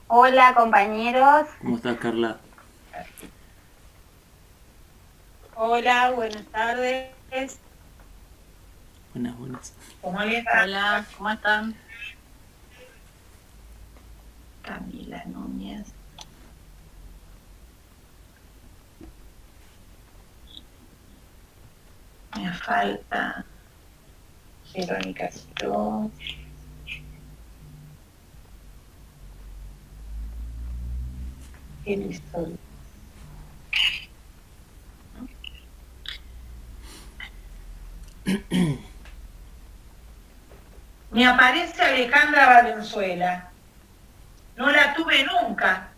Hola compañeros. ¿Cómo estás, Carla? Hola, buenas tardes. Buenas, buenas. ¿Cómo les va? Hola, ¿cómo están? Camila Núñez. Me falta Verónica Citó. Elisol. Me aparece Alejandra Valenzuela. No la tuve nunca.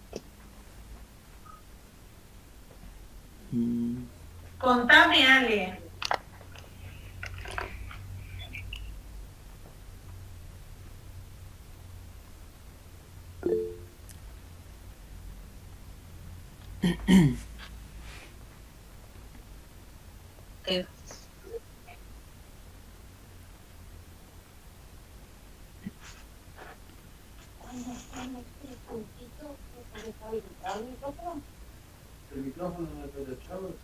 Contame, Ale. Eh, El micrófono no está deshabilitado.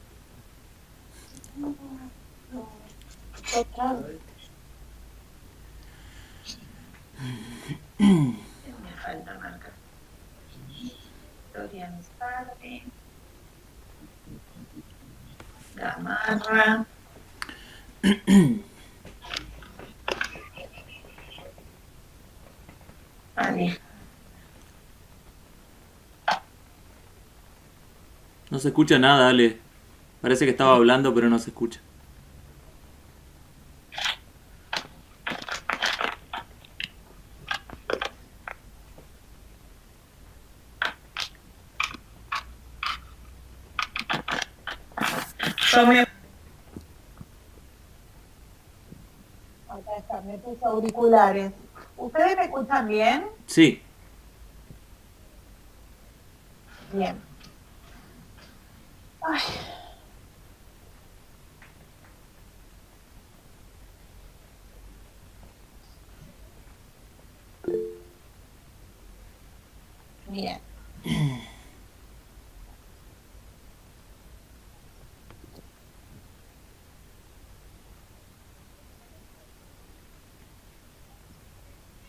Me falta marcar. Dorian Starde. Gamarra. Alejandra. No se escucha nada, Ale. Parece que estaba hablando, pero no se escucha. Yo me... Acá está, me puse auriculares. ¿Ustedes me escuchan bien? Sí. Bien. Ay. Bien.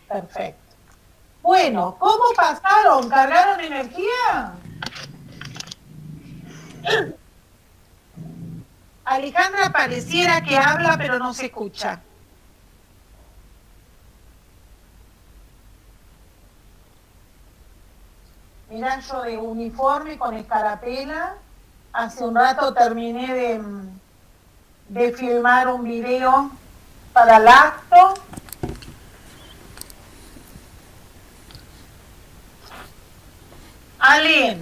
Perfecto. Bueno, ¿cómo pasaron? ¿Cargaron energía? Alejandra pareciera que habla, pero no se escucha. Mirá, yo de uniforme con escarapela. Hace un rato terminé de filmar un video para el acto. Ale,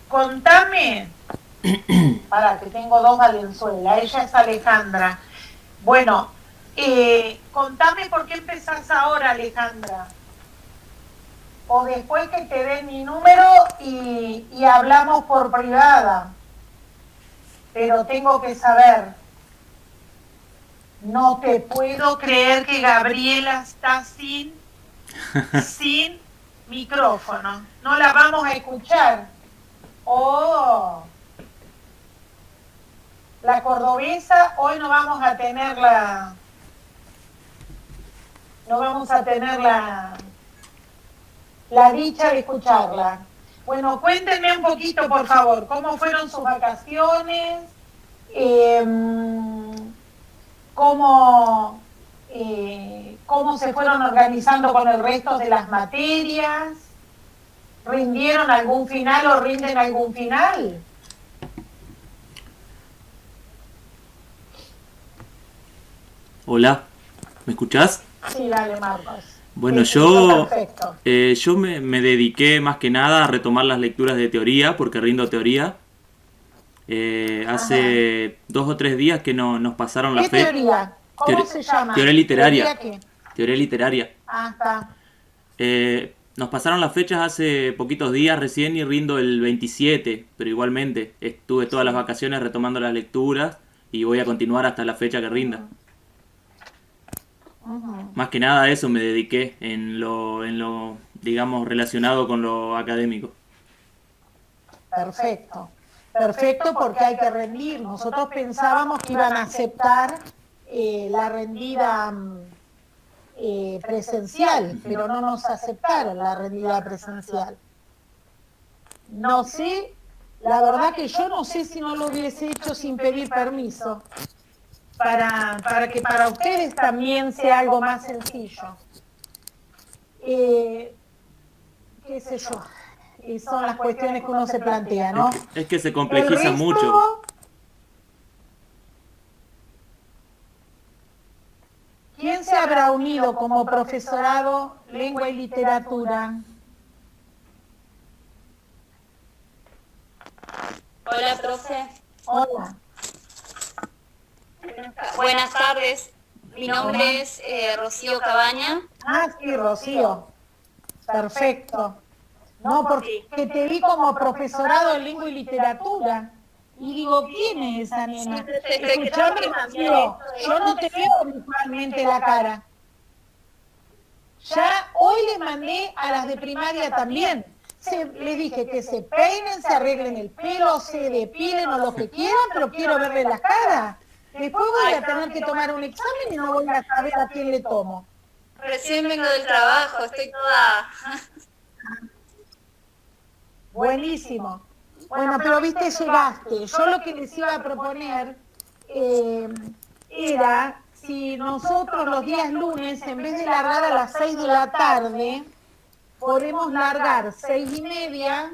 contame. Para que tengo dos Valenzuela, ella es Alejandra. Bueno, contame por qué empezás ahora, Alejandra. O después que te dé mi número y hablamos por privada. Pero tengo que saber. No te puedo creer que Gabriela está sin micrófono. No la vamos a escuchar. Oh. La cordobesa, hoy no vamos a tener la dicha de escucharla. Bueno, cuéntenme un poquito, por favor, cómo fueron sus vacaciones, cómo se fueron organizando con el resto de las materias, ¿rindieron algún final o rinden algún final? Hola. ¿Me escuchás? Sí, dale, Marcos. Bueno, Sí, perfecto. yo me dediqué más que nada a retomar las lecturas de teoría, porque rindo teoría. Hace 2 o 3 días que nos pasaron la ¿Qué fecha. teoría? ¿Cómo se llama? Teoría literaria. ¿Teoría qué? Teoría literaria. Ah, está. Nos pasaron las fechas hace poquitos días recién y rindo el 27, pero igualmente estuve todas las vacaciones retomando las lecturas y voy a continuar hasta la fecha que rinda. Más que nada a eso me dediqué en lo digamos, relacionado con lo académico. Perfecto, perfecto, porque hay que rendir. Nosotros pensábamos que iban a aceptar la rendida presencial, pero no nos aceptaron la rendida presencial. No sé, la verdad que yo no sé si no lo hubiese hecho sin pedir permiso, para que para ustedes también sea algo más sencillo. Qué sé yo, y son las cuestiones que uno se plantea, ¿no? Es que se El complejiza resto, mucho. ¿quién se habrá unido como profesorado lengua y literatura? Hola, profe. Hola. Buenas tardes. Mi nombre es Rocío Cabaña. Ah, sí, Rocío. Perfecto. No, porque te vi como profesorado de lengua y literatura. Y digo, ¿quién es esa nena? Escuchame, Rocío, yo no te veo virtualmente la cara. Ya hoy le mandé a las de primaria también. Les dije que se peinen, se arreglen el pelo, se depilen o lo que quieran, pero quiero verle la cara. Después voy a tener que tomar un examen y no voy a saber a quién le tomo. Recién vengo del trabajo, estoy toda... Buenísimo. Bueno, pero viste, llegaste. Yo lo que les iba a proponer era si nosotros los días lunes, en vez de largar a las 6 de la tarde, podemos largar 6:30,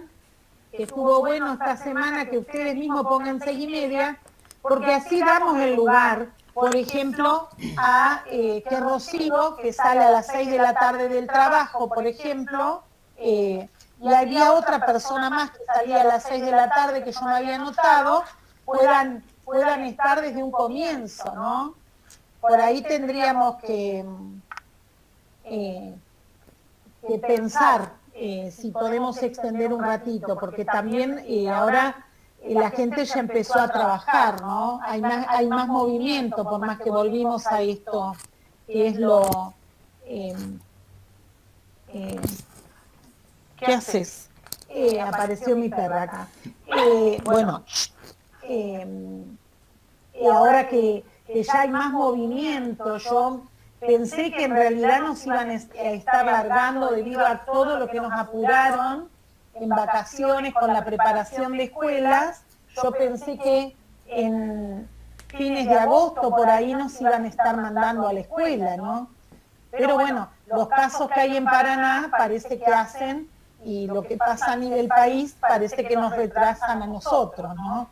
que estuvo bueno esta semana que ustedes mismos pongan 6:30, porque así damos el lugar, por ejemplo, a que Rocío, que sale a las 6 de la tarde del trabajo, por ejemplo, y había otra persona más que salía a las 6 de la tarde que yo me había anotado, puedan estar desde un comienzo, ¿no? Por ahí tendríamos que pensar si podemos extender un ratito, porque también ahora la gente ya empezó a trabajar, ¿no? Hay más movimiento, por más que volvimos a esto, que es lo... ¿qué haces? Apareció mi perra acá. Bueno, ahora que ya hay más movimiento, yo pensé que en realidad nos iban a estar largando debido a todo lo que nos apuraron en vacaciones con la preparación de escuelas. Yo pensé que en fines de agosto por ahí nos iban a estar mandando a la escuela, ¿no? Pero bueno, los casos que hay en Paraná parece que hacen, y lo que pasa a nivel país parece que nos retrasan a nosotros, ¿no?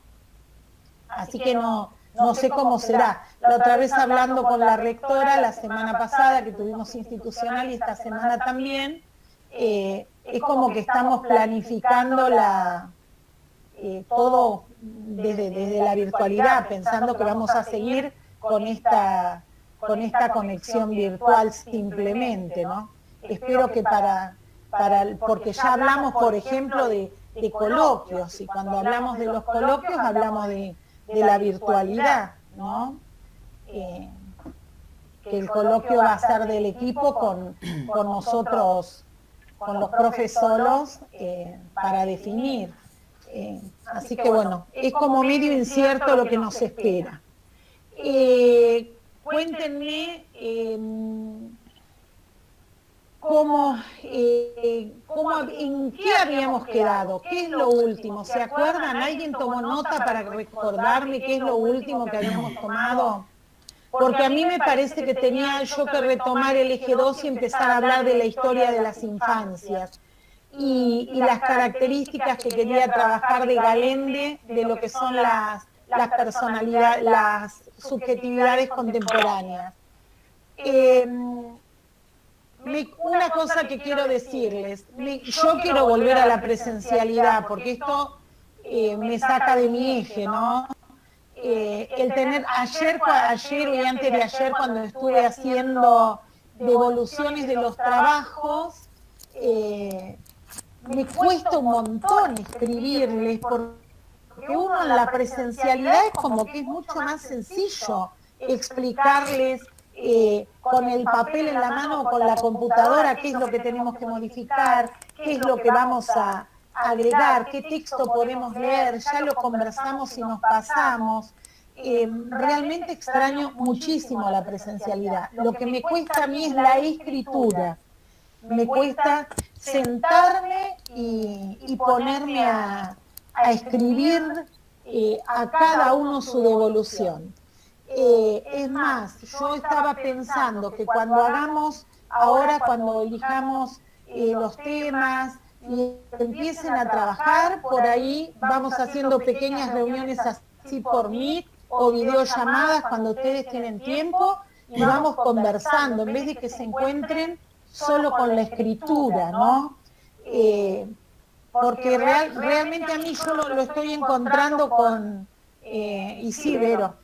Así que no sé cómo será. La otra vez hablando con la rectora, la semana pasada que tuvimos institucional y esta semana también, es como que estamos planificando todo desde la virtualidad, pensando que vamos a seguir con esta conexión virtual simplemente, ¿no? Espero que porque ya hablamos, por ejemplo, de coloquios, y cuando hablamos de los coloquios hablamos de la virtualidad, ¿no? Que el coloquio va a ser del equipo con nosotros, con los profesores, para definir. Así que bueno, es como medio incierto lo que nos espera. Cuéntenme en qué habíamos quedado, qué es lo último, ¿se acuerdan? ¿Alguien tomó nota para recordarme qué es lo último que habíamos tomado? Porque a mí me parece que tenía yo que retomar el eje 2 y empezar a hablar de la historia de las infancias y las características que quería trabajar de Galende, de lo que son las personalidades, las subjetividades contemporáneas. Una cosa que quiero decirles, yo quiero volver a la presencialidad, porque esto me saca de mi eje, ¿no? El tener ayer y antes de ayer, cuando estuve haciendo devoluciones de los trabajos, me cuesta un montón escribirles, porque uno en la presencialidad es como que es mucho más sencillo explicarles con el papel en la mano o con la computadora, qué es lo que tenemos que modificar, qué es lo que vamos a agregar, qué texto podemos leer, ya lo conversamos y nos pasamos. Realmente extraño muchísimo la presencialidad. Lo que me cuesta a mí es la escritura. Me cuesta sentarme y ponerme a escribir a cada uno su devolución. Es más, yo estaba pensando que cuando cuando elijamos los temas y empiecen a trabajar, por ahí vamos haciendo pequeñas reuniones así por Meet o videollamadas cuando ustedes tienen tiempo y vamos conversando, en vez de que se encuentren solo con la escritura, ¿no? Porque realmente a mí yo lo estoy encontrando y sí, Vero,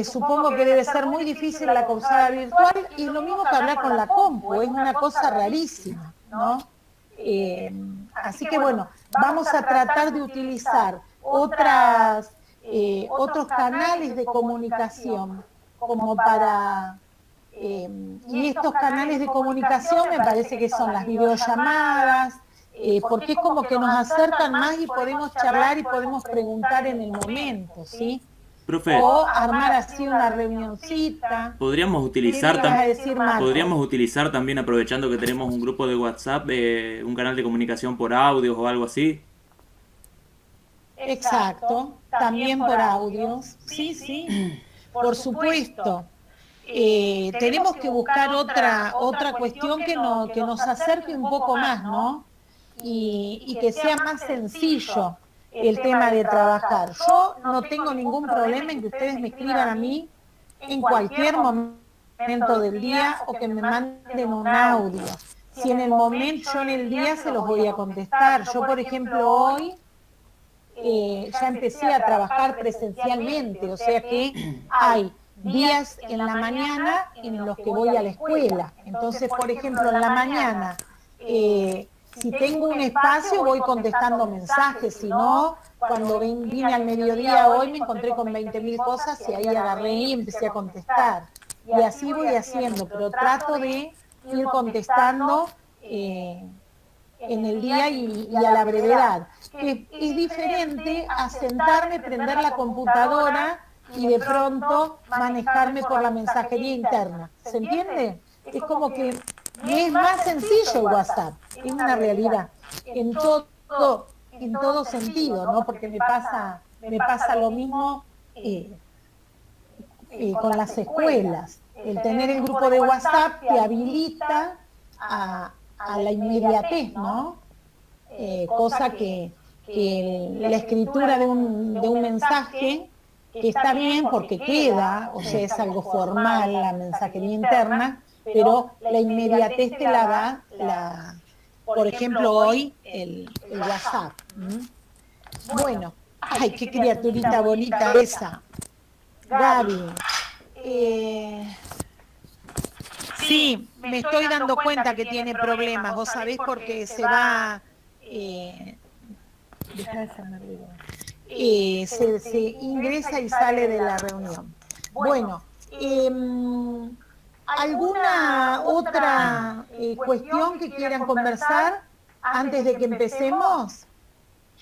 supongo que debe ser muy difícil la cursada virtual y es lo mismo que hablar con la compu, es una cosa rarísima, ¿no? Así que bueno, vamos a tratar de utilizar otros canales de comunicación como para... y estos canales de comunicación me parece que son las videollamadas, porque es como que nos acercan más y podemos charlar y podemos preguntar en el momento, ¿sí? Profe, O armar así una reunioncita. podríamos ¿Qué me utilizar, ibas a decir, Marco? podríamos utilizar también, aprovechando que tenemos un grupo de WhatsApp, un canal de comunicación por audios o algo así. Exacto, también por audios. Sí, sí, por supuesto. Tenemos que buscar otra cuestión que nos acerque un poco más, ¿no? Y que sea más sencillo el tema de trabajar. Yo no tengo ningún problema en que ustedes me escriban a mí en cualquier momento del día o que me manden un audio. Si en el momento, yo en el día se los voy a contestar. Yo, por ejemplo, hoy ya empecé a trabajar presencialmente, o sea que hay días en la mañana en los que voy a la escuela. Entonces, por ejemplo, en la mañana, si tengo un espacio voy contestando mensajes, si no, cuando vine al mediodía hoy me encontré con 20.000 cosas y ahí agarré y empecé a contestar. Y así voy haciendo, pero trato de ir contestando en el día y a la brevedad. Que es diferente a sentarme, prender la computadora y de pronto manejarme por la mensajería interna. ¿Se entiende? Es como que me es más sencillo el WhatsApp, es una realidad, en todo sentido, ¿no? Porque me pasa lo mismo con las escuelas. El tener el grupo de WhatsApp te habilita a la inmediatez, ¿no? Cosa que la escritura de un mensaje, que está bien porque queda, o sea, es algo formal, la mensajería interna, pero la inmediatez te la da, por ejemplo, hoy el WhatsApp. Bueno, ay, qué criaturita bonita esa. Gaby. Sí, me estoy dando cuenta que tiene problemas, vos sabés, porque se va... se ingresa y sale de la reunión. Bueno, ¿alguna otra cuestión que quieran conversar antes de que empecemos?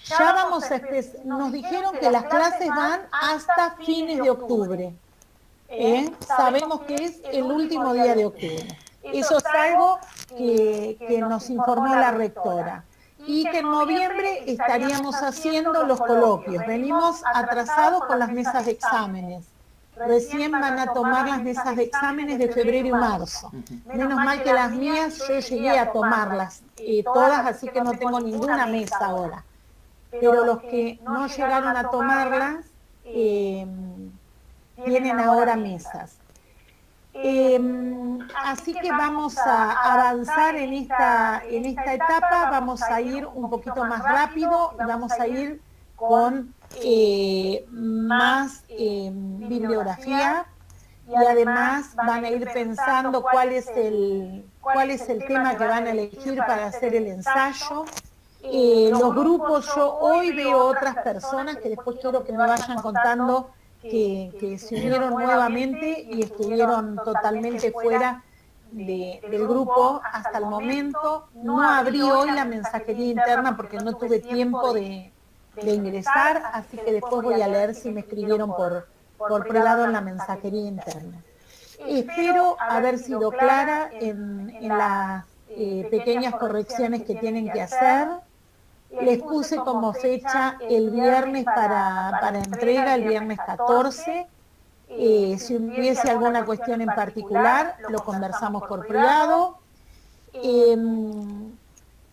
Ya vamos a nos dijeron que las clases van hasta fines de octubre. Sabemos que es el último día de octubre. Eso es algo que nos informó la rectora. Y que en noviembre estaríamos haciendo los coloquios. Venimos atrasados con las mesas de exámenes. Recién van a tomar las mesas de exámenes de febrero y marzo. Menos mal que las mías yo llegué a tomarlas todas, así que no tengo ninguna mesa ahora. Pero los que no llegaron a tomarlas tienen ahora mesas. Así que vamos a avanzar en esta etapa, vamos a ir un poquito más rápido, vamos a ir con más bibliografía y además van a ir pensando cuál es el tema que van a elegir para hacer el ensayo. Los grupos, yo hoy veo otras personas que después quiero que me vayan contando que se unieron nuevamente y estuvieron totalmente fuera del grupo hasta el momento. No abrí hoy la mensajería interna porque no tuve tiempo de ingresar, así que después voy a leer si me escribieron por privado en la mensajería interna. Espero haber sido clara en las pequeñas correcciones que tienen que hacer. Les puse como fecha el viernes para entrega, el viernes 14. Si hubiese alguna cuestión en particular, lo conversamos por privado.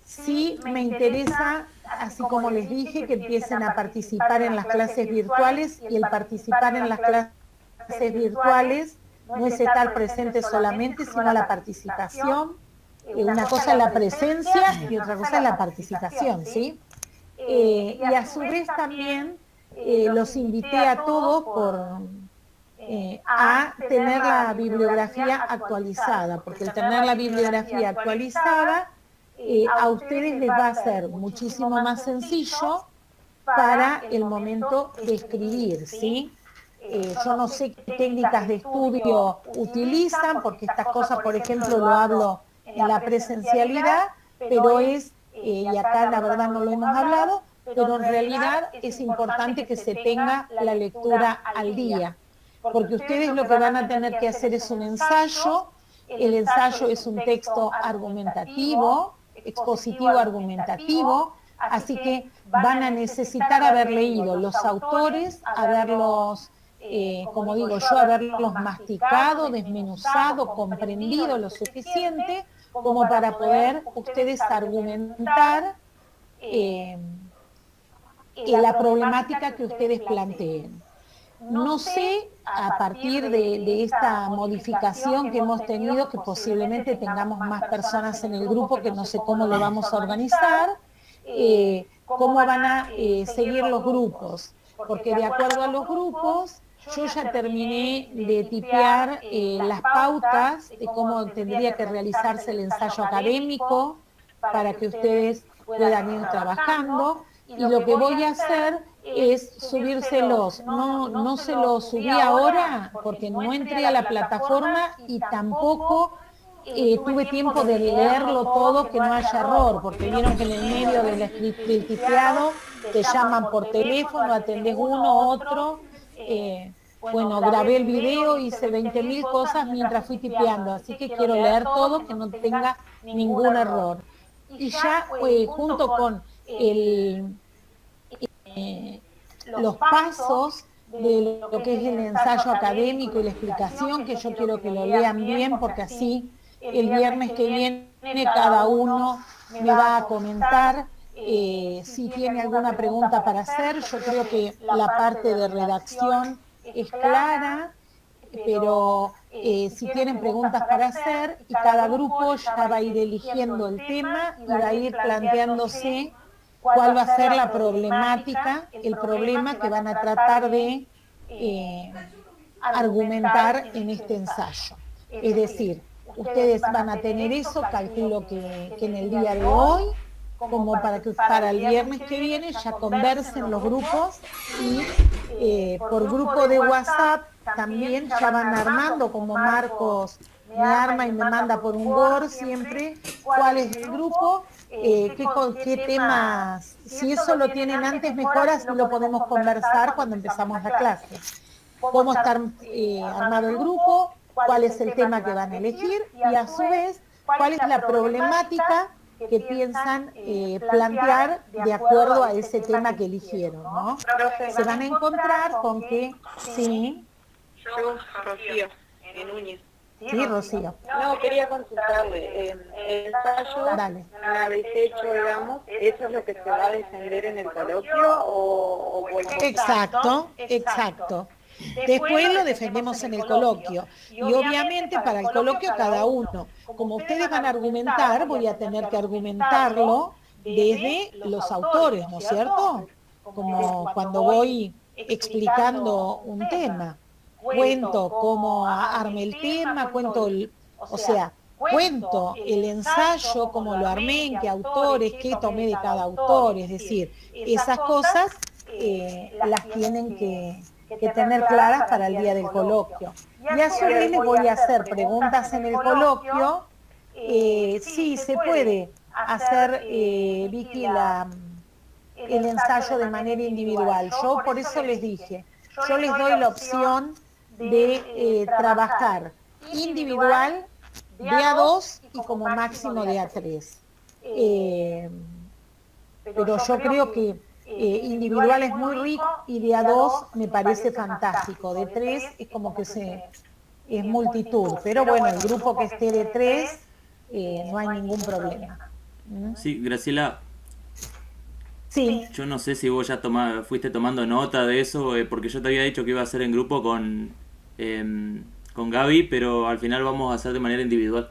Sí me interesa, así como les dije, que empiecen a participar en las clases virtuales, y el participar en las clases virtuales no es estar presente solamente, sino la participación. Una cosa es la presencia y otra cosa es la participación, ¿sí? Y a su vez también los invité a todos a tener la bibliografía actualizada, porque el tener la bibliografía actualizada a ustedes les va a ser muchísimo más sencillo para el momento de escribir, ¿sí? Yo no sé qué técnicas de estudio utilizan, porque estas cosas, por ejemplo, lo hablo en la presencialidad, pero y acá la verdad no lo hemos hablado, pero en realidad es importante que se tenga la lectura al día, porque ustedes lo que van a tener que hacer es un ensayo. El ensayo es un texto argumentativo, expositivo argumentativo, así que van a necesitar haber leído los autores, haberlos, como digo yo, haberlos masticado, desmenuzado, comprendido lo suficiente como para poder ustedes argumentar la problemática que ustedes planteen. No sé, a partir de esta modificación que hemos tenido, que posiblemente tengamos más personas en el grupo, que no sé cómo lo vamos a organizar, cómo van a seguir los grupos, porque de acuerdo a los grupos, yo ya terminé de tipear las pautas de cómo tendría que realizarse el ensayo académico para que ustedes puedan ir trabajando, y lo que voy a hacer es subírselos. No se los subí ahora porque no entré a la plataforma y tampoco tuve tiempo de leerlo todo, que no haya error, porque vieron que en el medio del tipeado te llaman por teléfono, atendés uno, otro. Bueno, grabé el video, hice 20.000 cosas mientras fui tipeando, así que quiero leer todo, que no tenga ningún error. Y ya junto con los pasos de lo que es el ensayo académico y la explicación, que yo quiero que lo lean bien, porque así el viernes que viene cada uno me va a comentar si tiene alguna pregunta para hacer. Yo creo que la parte de redacción es clara, pero si tienen preguntas para hacer, y cada grupo ya va a ir eligiendo el tema y va a ir planteándose cuál va a ser la problemática, el problema que van a tratar de argumentar en este ensayo. Es decir, ustedes van a tener eso, calculo que en el día de hoy, como para que para el viernes que viene ya conversen los grupos, y por grupo de WhatsApp también ya van armando, como Marcos me arma y me manda por un Word siempre cuál es el grupo, qué temas. Si eso lo tienen antes, mejor, así lo podemos conversar cuando empezamos la clase. Cómo está armado el grupo, cuál es el tema que van a elegir, y a su vez cuál es la problemática que piensan plantear de acuerdo a ese tema que eligieron, ¿no? Se van a encontrar con que, sí. Yo, Rocío, en Núñez. Sí, Rocío. No, quería consultarle, el ensayo, Dale. una vez hecho, digamos, ¿eso es lo que se va a defender en el coloquio o Exacto, exacto. Después lo defendemos en el coloquio, y obviamente para el coloquio cada uno, como ustedes van a argumentar, voy a tener que argumentarlo desde los autores, ¿no es cierto? Como cuando voy explicando un tema, cuento cómo armé el tema, cuento el ensayo, cómo lo armé, en qué autores, qué tomé de cada autor, es decir, esas cosas las tienen que que tener claras para el día del coloquio. Y a su vez les voy a hacer preguntas en el coloquio. Sí, se puede hacer, Vicky, el ensayo de manera individual. Yo por eso les dije, yo les doy la opción de trabajar individual, de A2 y como máximo de A3. Pero yo creo que individual es muy rico y de A2 me parece fantástico. De 3 es como que es multitud. Pero bueno, el grupo que esté de 3 no hay ningún problema. Sí, Graciela, Sí, yo no sé si vos ya fuiste tomando nota de eso, porque yo te había dicho que iba a hacer en grupo con Gaby, pero al final vamos a hacer de manera individual.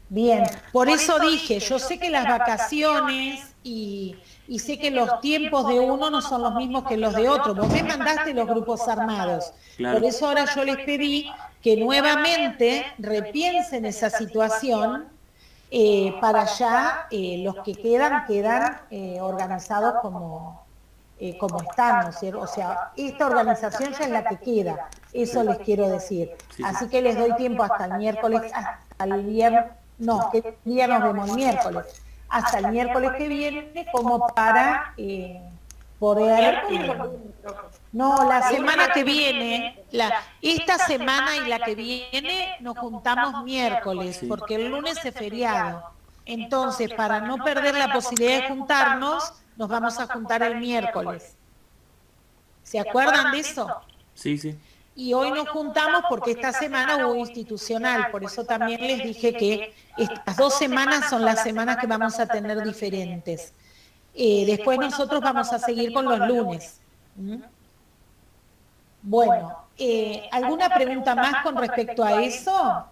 bien. Por eso dije, yo sé que las vacaciones y sé que los tiempos de uno no son los mismos que los de otro. Vos me mandaste los grupos armados. Claro. Por eso ahora yo les pedí que nuevamente repiensen esa situación para ya los que quedan organizados como están, ¿no es cierto? O sea, esta organización ya es la que queda, eso les quiero decir. Sí, sí. Así que les doy tiempo hasta el miércoles, hasta el viernes, no, ¿qué día nos vemos? Miércoles. Hasta el miércoles que viene, como para poder... no, la semana que viene, esta semana y la que viene nos juntamos miércoles, porque el lunes es feriado. Entonces, para no perder la posibilidad de juntarnos, nos vamos a juntar el miércoles. ¿Se acuerdan de eso? Sí, sí. Y hoy nos juntamos porque esta semana hubo institucional, por eso también les dije que estas 2 semanas son las semanas que vamos a tener diferentes. Después nosotros vamos a seguir con los lunes. Bueno, ¿alguna pregunta más con respecto a eso?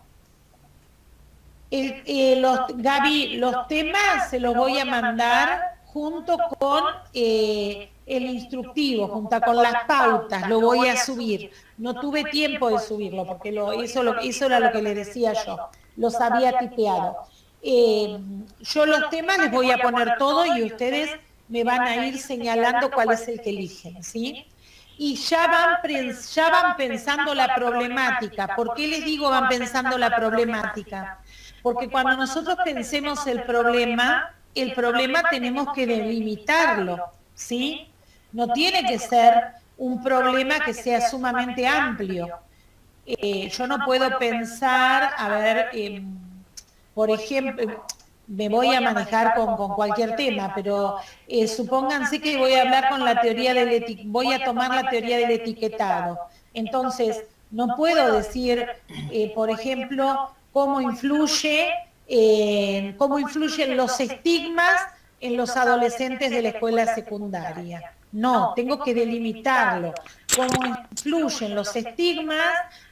Gaby, los temas se los voy a mandar junto con el instructivo, junto con las pautas, lo voy a subir. No tuve tiempo de subirlo, porque eso era lo que les decía yo, los había tipeado. Yo los temas les voy a poner todo y ustedes me van a ir señalando cuál es el que eligen, ¿sí? Y ya van pensando la problemática. ¿Por qué les digo van pensando la problemática? Porque cuando nosotros pensemos el problema tenemos que delimitarlo, ¿sí? No tiene que ser un problema que sea sumamente amplio. Yo no puedo pensar, por ejemplo, me voy a manejar con cualquier tema, pero supónganse que voy a hablar con la teoría voy a tomar la teoría del etiquetado. Entonces, no puedo decir, por ejemplo, cómo influyen los estigmas en los adolescentes de la escuela secundaria. No, tengo que delimitarlo. Cómo influyen los estigmas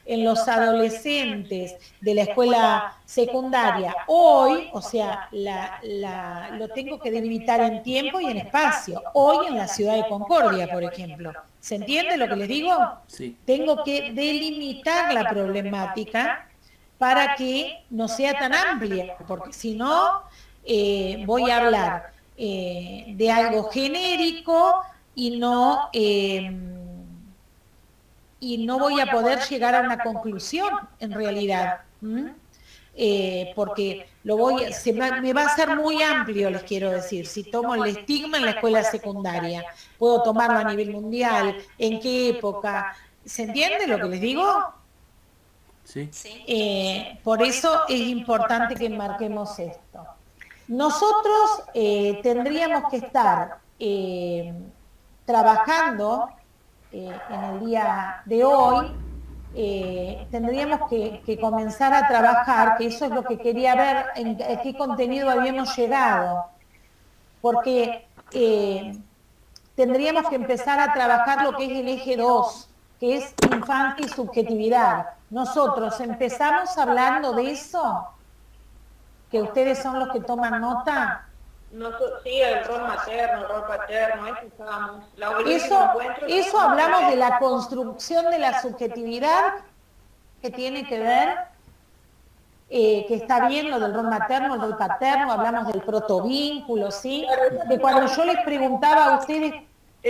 en los adolescentes de la escuela secundaria. Hoy, o sea, lo tengo que delimitar en tiempo y en espacio. Hoy en la ciudad de Concordia, por ejemplo. ¿Se entiende lo que les digo? Sí. Tengo que delimitar la problemática para que no sea tan amplia, porque si no, voy a hablar de algo genérico y no voy a poder llegar a una conclusión en realidad, porque me va a ser muy amplio, les quiero decir, si tomo el estigma en la escuela secundaria, puedo tomarlo a nivel mundial, en qué época, ¿se entiende lo que les digo? Sí. Por eso es importante que marquemos esto. Nosotros tendríamos que estar trabajando en el día de hoy, tendríamos que comenzar a trabajar, que eso es lo que quería ver, en qué contenido habíamos llegado, porque tendríamos que empezar a trabajar lo que es el eje 2, que es infancia y subjetividad. Nosotros empezamos hablando de eso, que ustedes son los que toman nota. Sí, el rol materno, el rol paterno, eso estábamos. Eso hablamos de la construcción de la subjetividad, que tiene que ver, que está bien lo del rol materno, el rol paterno, hablamos del protovínculo, ¿sí? De cuando yo les preguntaba a ustedes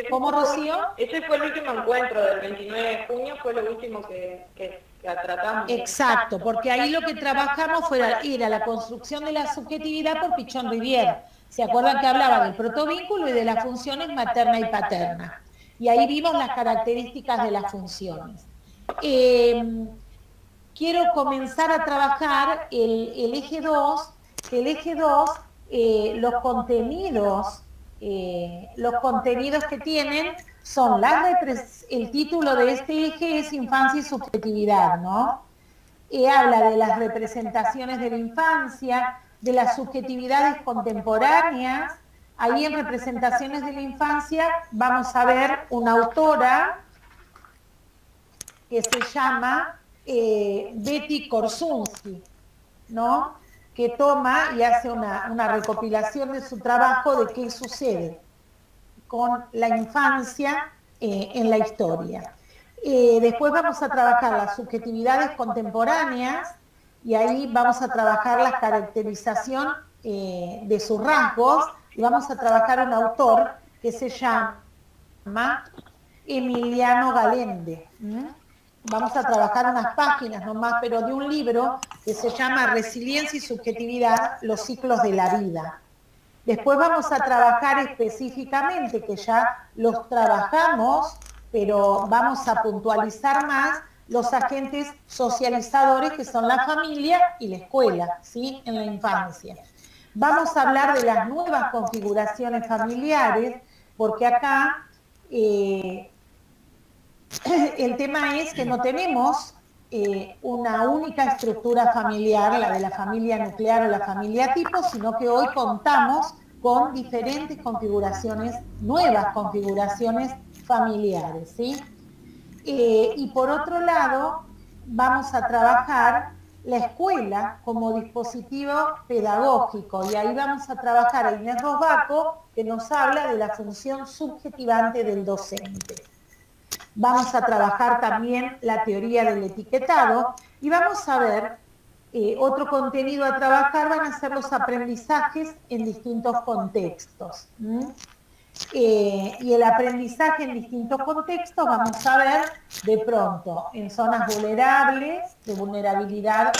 ¿Cómo, Rocío? Ese fue el último encuentro del 29 de junio, fue lo último que tratamos. Exacto, porque ahí lo que trabajamos era la construcción de la subjetividad por Pichon Rivière. ¿Se acuerdan que hablaba del protovínculo y de las funciones materna y paterna? Y ahí vimos las características de las funciones. Quiero comenzar a trabajar el eje 2, que el eje 2, los contenidos que tienen son el título de este eje es Infancia y Subjetividad, ¿no? Habla de las representaciones de la infancia, de las subjetividades contemporáneas. Ahí en representaciones de la infancia vamos a ver una autora que se llama Betty Korsunsky, ¿no? Que toma y hace una recopilación de su trabajo de qué sucede con la infancia en la historia. Después vamos a trabajar las subjetividades contemporáneas y ahí vamos a trabajar la caracterización de sus rasgos y vamos a trabajar un autor que se llama Emiliano Galende. Vamos a trabajar unas páginas nomás, pero de un libro que se llama Resiliencia y Subjetividad, los ciclos de la vida. Después vamos a trabajar específicamente, que ya los trabajamos, pero vamos a puntualizar más los agentes socializadores que son la familia y la escuela, ¿sí? En la infancia. Vamos a hablar de las nuevas configuraciones familiares, porque acá el tema es que no tenemos una única estructura familiar, la de la familia nuclear o la familia tipo, sino que hoy contamos con diferentes configuraciones, nuevas configuraciones familiares, ¿sí? Y por otro lado, vamos a trabajar la escuela como dispositivo pedagógico, y ahí vamos a trabajar a Inés Rosbaco, que nos habla de la función subjetivante del docente. Vamos a trabajar también la teoría del etiquetado y vamos a ver otro contenido a trabajar, van a ser los aprendizajes en distintos contextos. Y el aprendizaje en distintos contextos vamos a ver de pronto en zonas vulnerables, de vulnerabilidad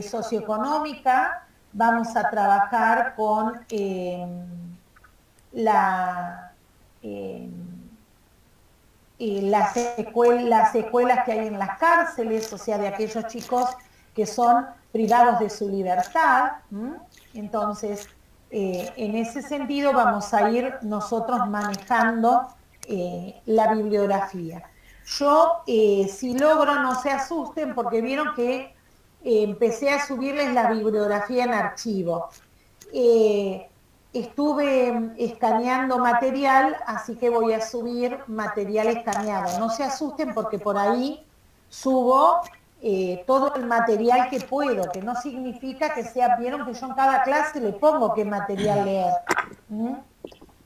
socioeconómica, vamos a trabajar con las secuelas que hay en las cárceles, o sea, de aquellos chicos que son privados de su libertad. Entonces, en ese sentido vamos a ir nosotros manejando la bibliografía. Yo, si logro, no se asusten, porque vieron que empecé a subirles la bibliografía en archivo. Estuve escaneando material, así que voy a subir material escaneado. No se asusten porque por ahí subo todo el material que puedo, que no significa que sea, vieron que yo en cada clase le pongo qué material leer.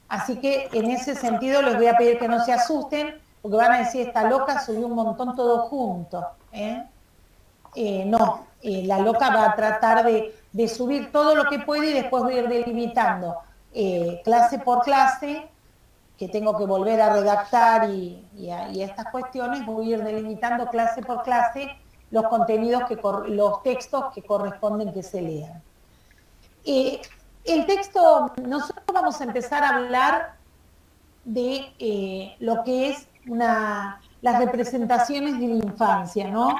Así que en ese sentido les voy a pedir que no se asusten, porque van a decir, esta loca subió un montón todo junto. No, la loca va a tratar de subir todo lo que puede y después voy a ir delimitando clase por clase, que tengo que volver a redactar y a estas cuestiones, voy a ir delimitando clase por clase los contenidos, los textos que corresponden que se lean. El texto, nosotros vamos a empezar a hablar de lo que es las representaciones de la infancia, ¿no?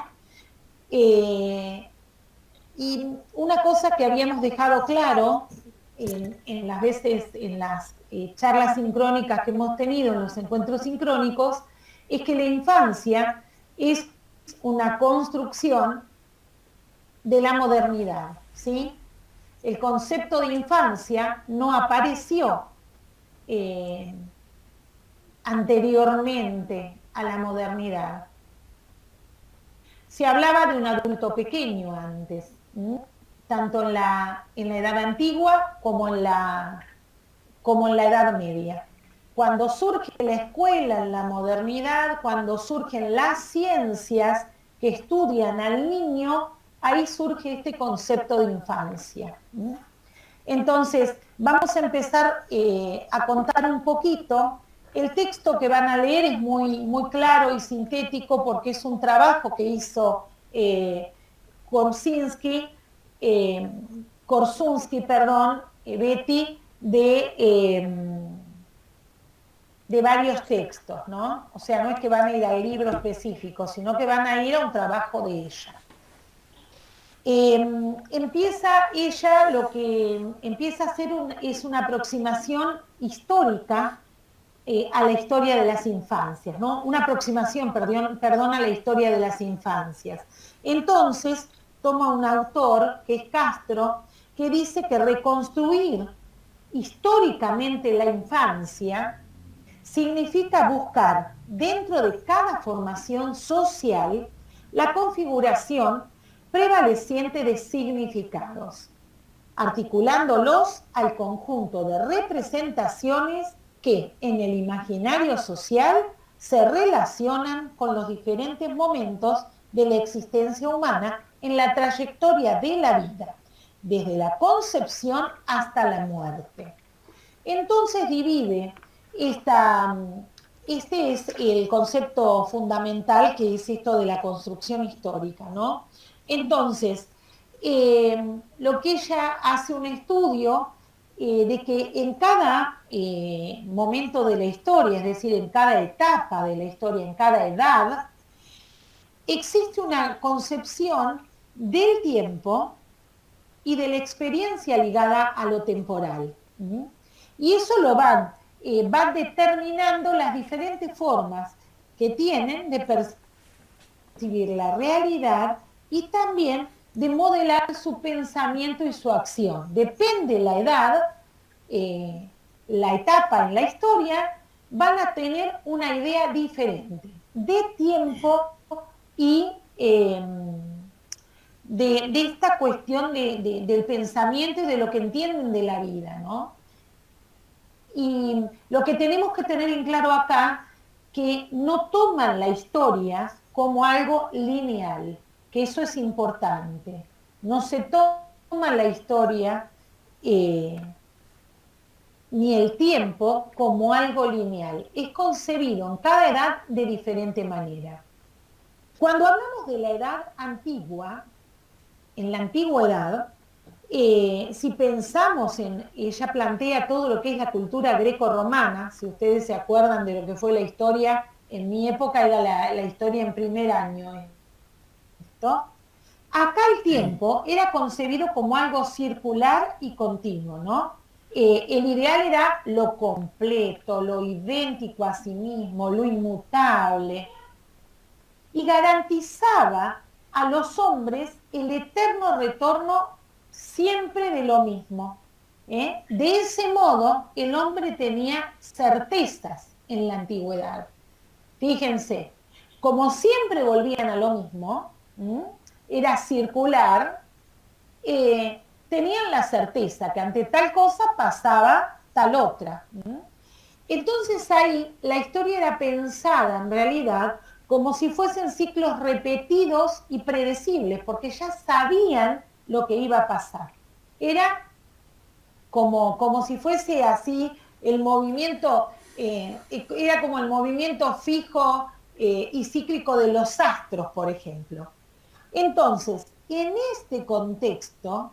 Y una cosa que habíamos dejado claro en las charlas sincrónicas que hemos tenido, en los encuentros sincrónicos, es que la infancia es una construcción de la modernidad, ¿sí? El concepto de infancia no apareció anteriormente a la modernidad. Se hablaba de un adulto pequeño antes, tanto en la edad antigua como en la Edad Media. Cuando surge la escuela en la modernidad, cuando surgen las ciencias que estudian al niño, ahí surge este concepto de infancia. Entonces, vamos a empezar a contar un poquito El texto que van a leer es muy claro y sintético porque es un trabajo que hizo Korsunski, Betty, de varios textos, ¿no? O sea, no es que van a ir al libro específico, sino que van a ir a un trabajo de ella. Empieza ella, lo que empieza a hacer es una aproximación histórica a la historia de las infancias, ¿no? Una aproximación, perdón, a la historia de las infancias. Entonces, toma un autor, que es Castro, que dice que reconstruir históricamente la infancia significa buscar dentro de cada formación social la configuración prevaleciente de significados, articulándolos al conjunto de representaciones que en el imaginario social se relacionan con los diferentes momentos de la existencia humana en la trayectoria de la vida, desde la concepción hasta la muerte. Entonces divide este es el concepto fundamental, que es esto de la construcción histórica, ¿no? Entonces, lo que ella hace un estudio de que en cada momento de la historia, es decir, en cada etapa de la historia, en cada edad, existe una concepción del tiempo y de la experiencia ligada a lo temporal. Y eso lo va determinando las diferentes formas que tienen de percibir la realidad y también de modelar su pensamiento y su acción. Depende la edad, la etapa en la historia, van a tener una idea diferente de tiempo y de esta cuestión del pensamiento y de lo que entienden de la vida, ¿no? Y lo que tenemos que tener en claro acá, que no toman la historia como algo lineal, que eso es importante. No se toma la historia ni el tiempo como algo lineal. Es concebido en cada edad de diferente manera. Cuando hablamos de la edad antigua, en la antigüedad, si pensamos ella plantea todo lo que es la cultura greco-romana, si ustedes se acuerdan de lo que fue la historia, en mi época era la historia en primer año. Acá el tiempo era concebido como algo circular y continuo, ¿no? El ideal era lo completo, lo idéntico a sí mismo, lo inmutable, y garantizaba a los hombres el eterno retorno siempre de lo mismo. De ese modo, el hombre tenía certezas en la antigüedad. Fíjense, como siempre volvían a lo mismo, era circular, tenían la certeza que ante tal cosa pasaba tal otra. Entonces ahí la historia era pensada en realidad como si fuesen ciclos repetidos y predecibles, porque ya sabían lo que iba a pasar. Era como si fuese así el movimiento, era como el movimiento fijo y cíclico de los astros, por ejemplo. Entonces, en este contexto,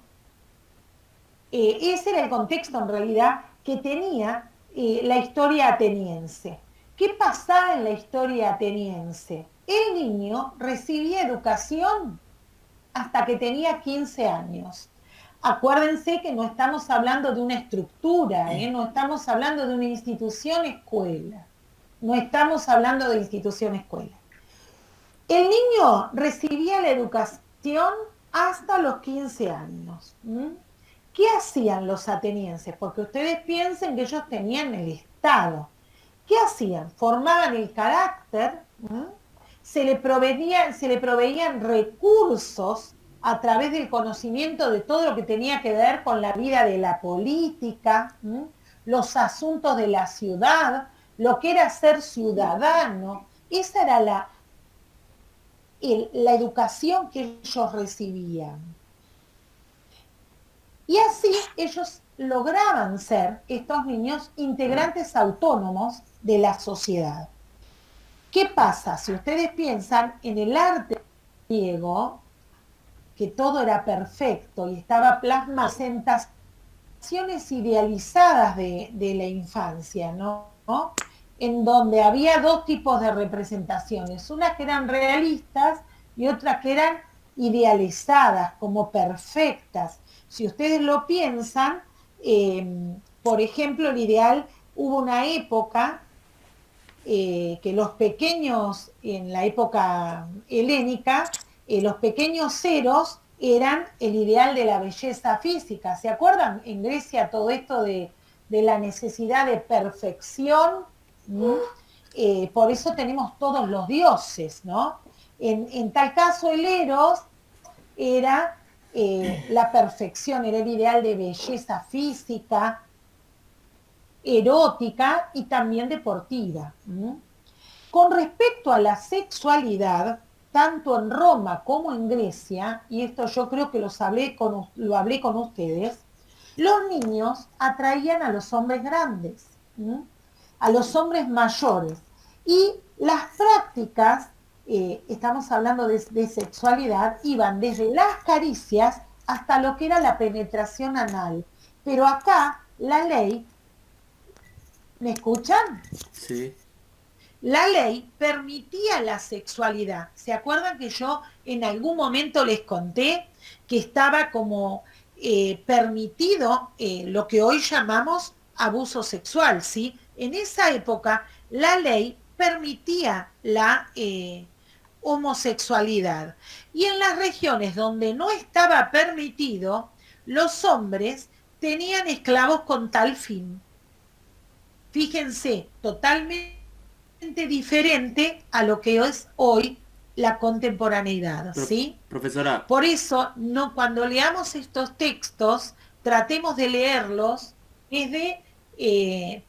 ese era el contexto en realidad que tenía la historia ateniense. ¿Qué pasaba en la historia ateniense? El niño recibía educación hasta que tenía 15 años. Acuérdense que no estamos hablando de una estructura, no estamos hablando de una institución escuela. No estamos hablando de institución escuela. El niño recibía la educación hasta los 15 años. ¿Qué hacían los atenienses? Porque ustedes piensen que ellos tenían el Estado. ¿Qué hacían? Formaban el carácter, se le proveían recursos a través del conocimiento de todo lo que tenía que ver con la vida de la política, los asuntos de la ciudad, lo que era ser ciudadano. Esa era la educación que ellos recibían. Y así ellos lograban ser, estos niños, integrantes autónomos de la sociedad. ¿Qué pasa? Si ustedes piensan en el arte griego, que todo era perfecto y estaba plasmado en presentaciones idealizadas de la infancia, ¿no? En donde había dos tipos de representaciones, unas que eran realistas y otras que eran idealizadas, como perfectas. Si ustedes lo piensan, por ejemplo, el ideal, hubo una época que los pequeños, en la época helénica, los pequeños ceros eran el ideal de la belleza física. ¿Se acuerdan? En Grecia todo esto de la necesidad de perfección, ¿no? Por eso tenemos todos los dioses, ¿no? En tal caso el Eros era la perfección, era el ideal de belleza física, erótica y también deportiva. Con respecto a la sexualidad, tanto en Roma como en Grecia, y esto yo creo que lo hablé con ustedes, los niños atraían a los hombres grandes, a los hombres mayores. Y las prácticas, estamos hablando de sexualidad, iban desde las caricias hasta lo que era la penetración anal. Pero acá la ley, ¿me escuchan? Sí. La ley permitía la sexualidad. ¿Se acuerdan que yo en algún momento les conté que estaba como permitido lo que hoy llamamos abuso sexual, ¿sí? En esa época la ley permitía la homosexualidad. Y en las regiones donde no estaba permitido, los hombres tenían esclavos con tal fin. Fíjense, totalmente diferente a lo que es hoy la contemporaneidad, ¿sí? Profesora. Por eso, cuando leamos estos textos, tratemos de leerlos desde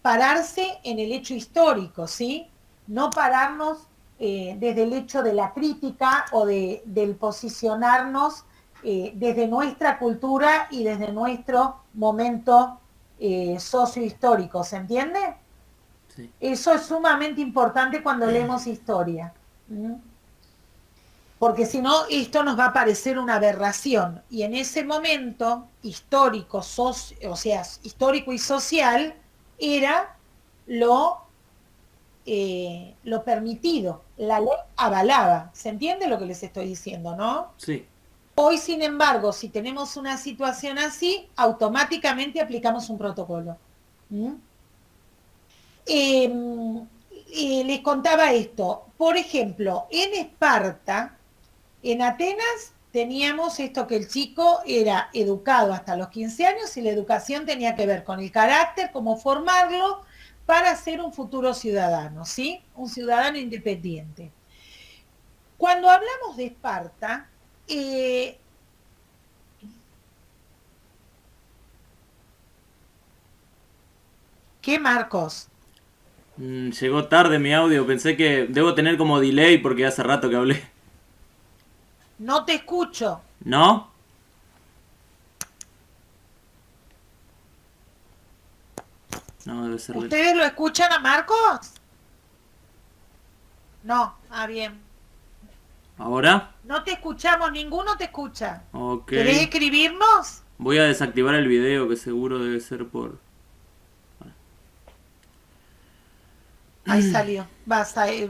pararse en el hecho histórico, ¿sí? No pararnos desde el hecho de la crítica o del posicionarnos desde nuestra cultura y desde nuestro momento sociohistórico, ¿se entiende? Sí. Eso es sumamente importante cuando leemos historia. Porque si no, esto nos va a parecer una aberración. Y en ese momento histórico, histórico y social, era lo permitido. La ley avalaba. ¿Se entiende lo que les estoy diciendo, no? Sí. Hoy, sin embargo, si tenemos una situación así, automáticamente aplicamos un protocolo. Les contaba esto. Por ejemplo, en Esparta, en Atenas, teníamos esto que el chico era educado hasta los 15 años y la educación tenía que ver con el carácter, cómo formarlo para ser un futuro ciudadano, ¿sí? Un ciudadano independiente. Cuando hablamos de Esparta, ¿qué, Marcos? Llegó tarde mi audio, pensé que debo tener como delay porque hace rato que hablé. No te escucho. ¿No? No, debe ser... ¿Ustedes lo escuchan a Marcos? No, bien. ¿Ahora? No te escuchamos, ninguno te escucha. Ok. ¿Querés escribirnos? Voy a desactivar el video, que seguro debe ser por... Ahí salió.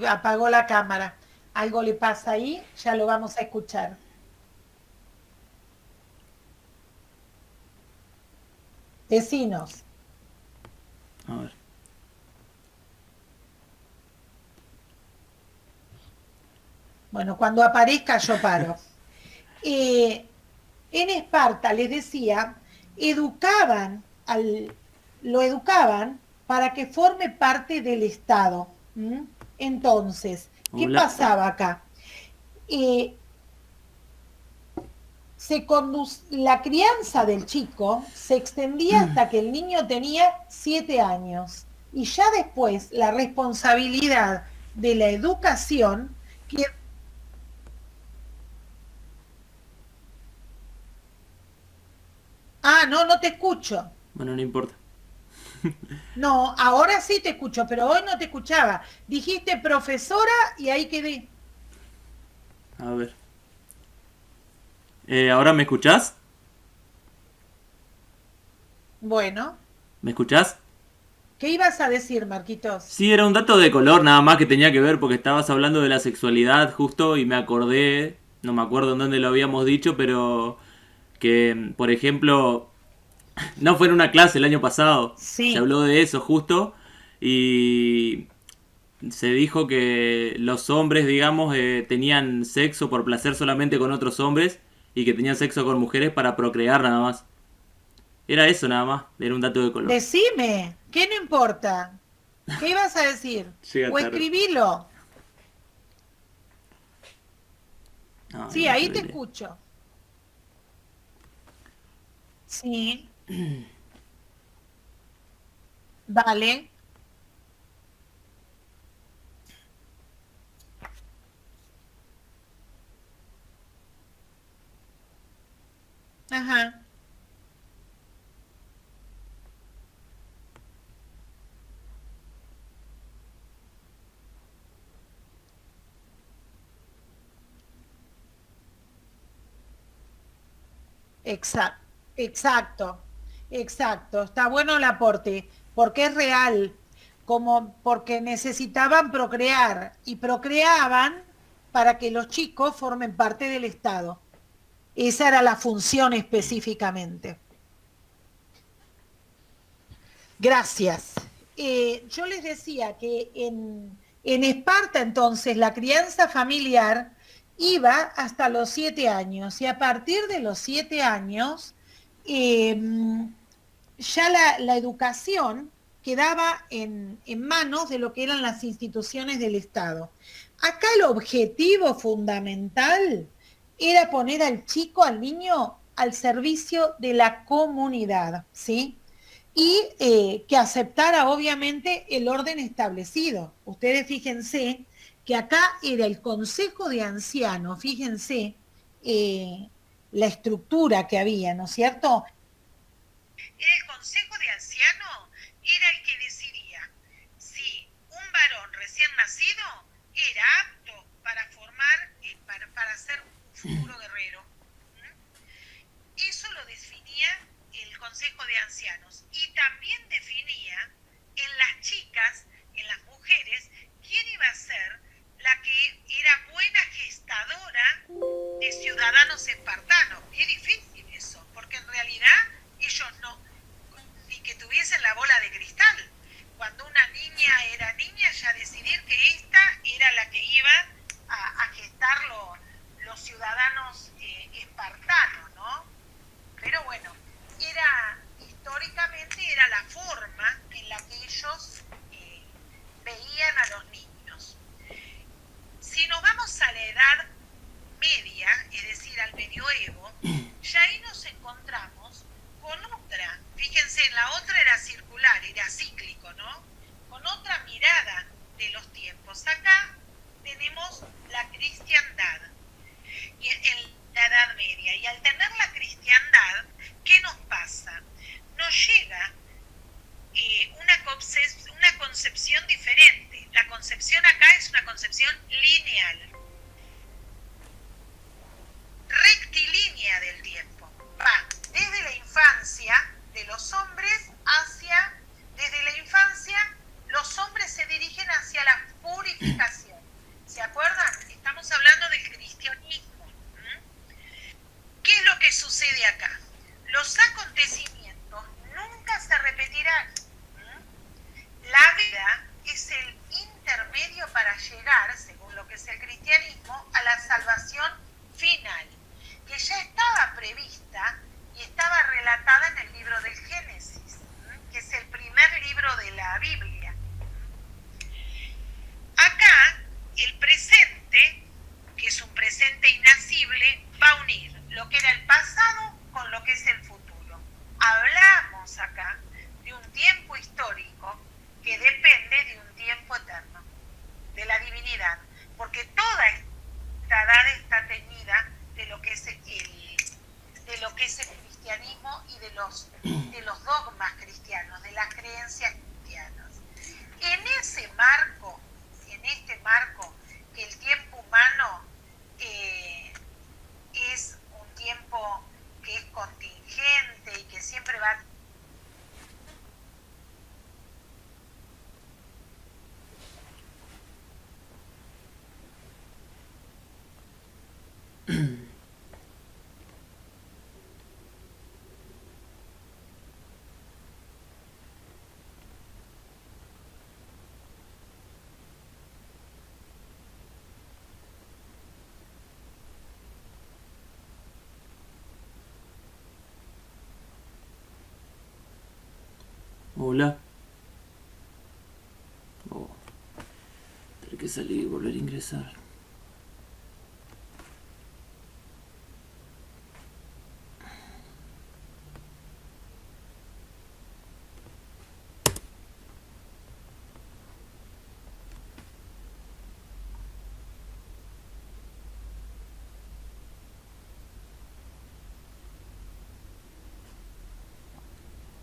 Apagó la cámara. Algo le pasa ahí, ya lo vamos a escuchar. Vecinos. A ver. Bueno, cuando aparezca yo paro. En Esparta, les decía, lo educaban para que forme parte del Estado. Entonces, ¿qué pasaba acá? La crianza del chico se extendía hasta que el niño tenía 7 años. Y ya después la responsabilidad de la educación que Ah, no, no te escucho. Bueno, no importa. No, ahora sí te escucho, pero hoy no te escuchaba. Dijiste profesora y ahí quedé. A ver. ¿Ahora me escuchás? Bueno, ¿Me escuchás? ¿qué ibas a decir, Marquitos? Sí, era un dato de color nada más que tenía que ver porque estabas hablando de la sexualidad justo y me acordé, no me acuerdo en dónde lo habíamos dicho, pero que, por ejemplo, no fue en una clase el año pasado, se Sí, habló de eso justo y se dijo que los hombres, digamos, tenían sexo por placer solamente con otros hombres y que tenían sexo con mujeres para procrear nada más. Era eso nada más, era un dato de color. decime, ¿qué no importa? ¿Qué ibas a decir? Llega O tarde. escribilo. Ay, Sí, no ahí se te ve. escucho. Sí, vale. Ajá. Exacto, exacto, exacto. Está bueno el aporte, porque es real, como porque necesitaban procrear y procreaban para que los chicos formen parte del Estado. Esa era la función específicamente. Gracias. Yo les decía que en Esparta entonces la crianza familiar iba hasta los 7 años y a partir de los 7 años eh, ya la educación quedaba en manos de lo que eran las instituciones del Estado. Acá el objetivo fundamental era poner al chico, al niño, al servicio de la comunidad, ¿sí? Y que aceptara obviamente el orden establecido. Ustedes fíjense que acá era el Consejo de Ancianos, fíjense la estructura que había, ¿no es cierto? El Consejo de Ancianos era el que decidía si un varón recién nacido era apto para formar, para ser un futuro guerrero. Eso lo definía el Consejo de Ancianos y también definía en las chicas, en las mujeres, quién iba a ser la que era buena gestadora de ciudadanos espartanos. Es difícil eso, porque en realidad ellos no, ni que tuviesen la bola de cristal. Cuando una niña era niña, ya decidir que esta era la que iba a gestar los ciudadanos espartanos, ¿no? Pero bueno, históricamente era la forma en la que ellos veían a los niños. Si nos vamos a la Edad Media, es decir, al medioevo, ya ahí nos encontramos con otra de los dogmas cristianos, de las creencias cristianas. En ese marco, que el tiempo humano es un tiempo que es contingente y que siempre va Hola. Oh, tener que salir y volver a ingresar.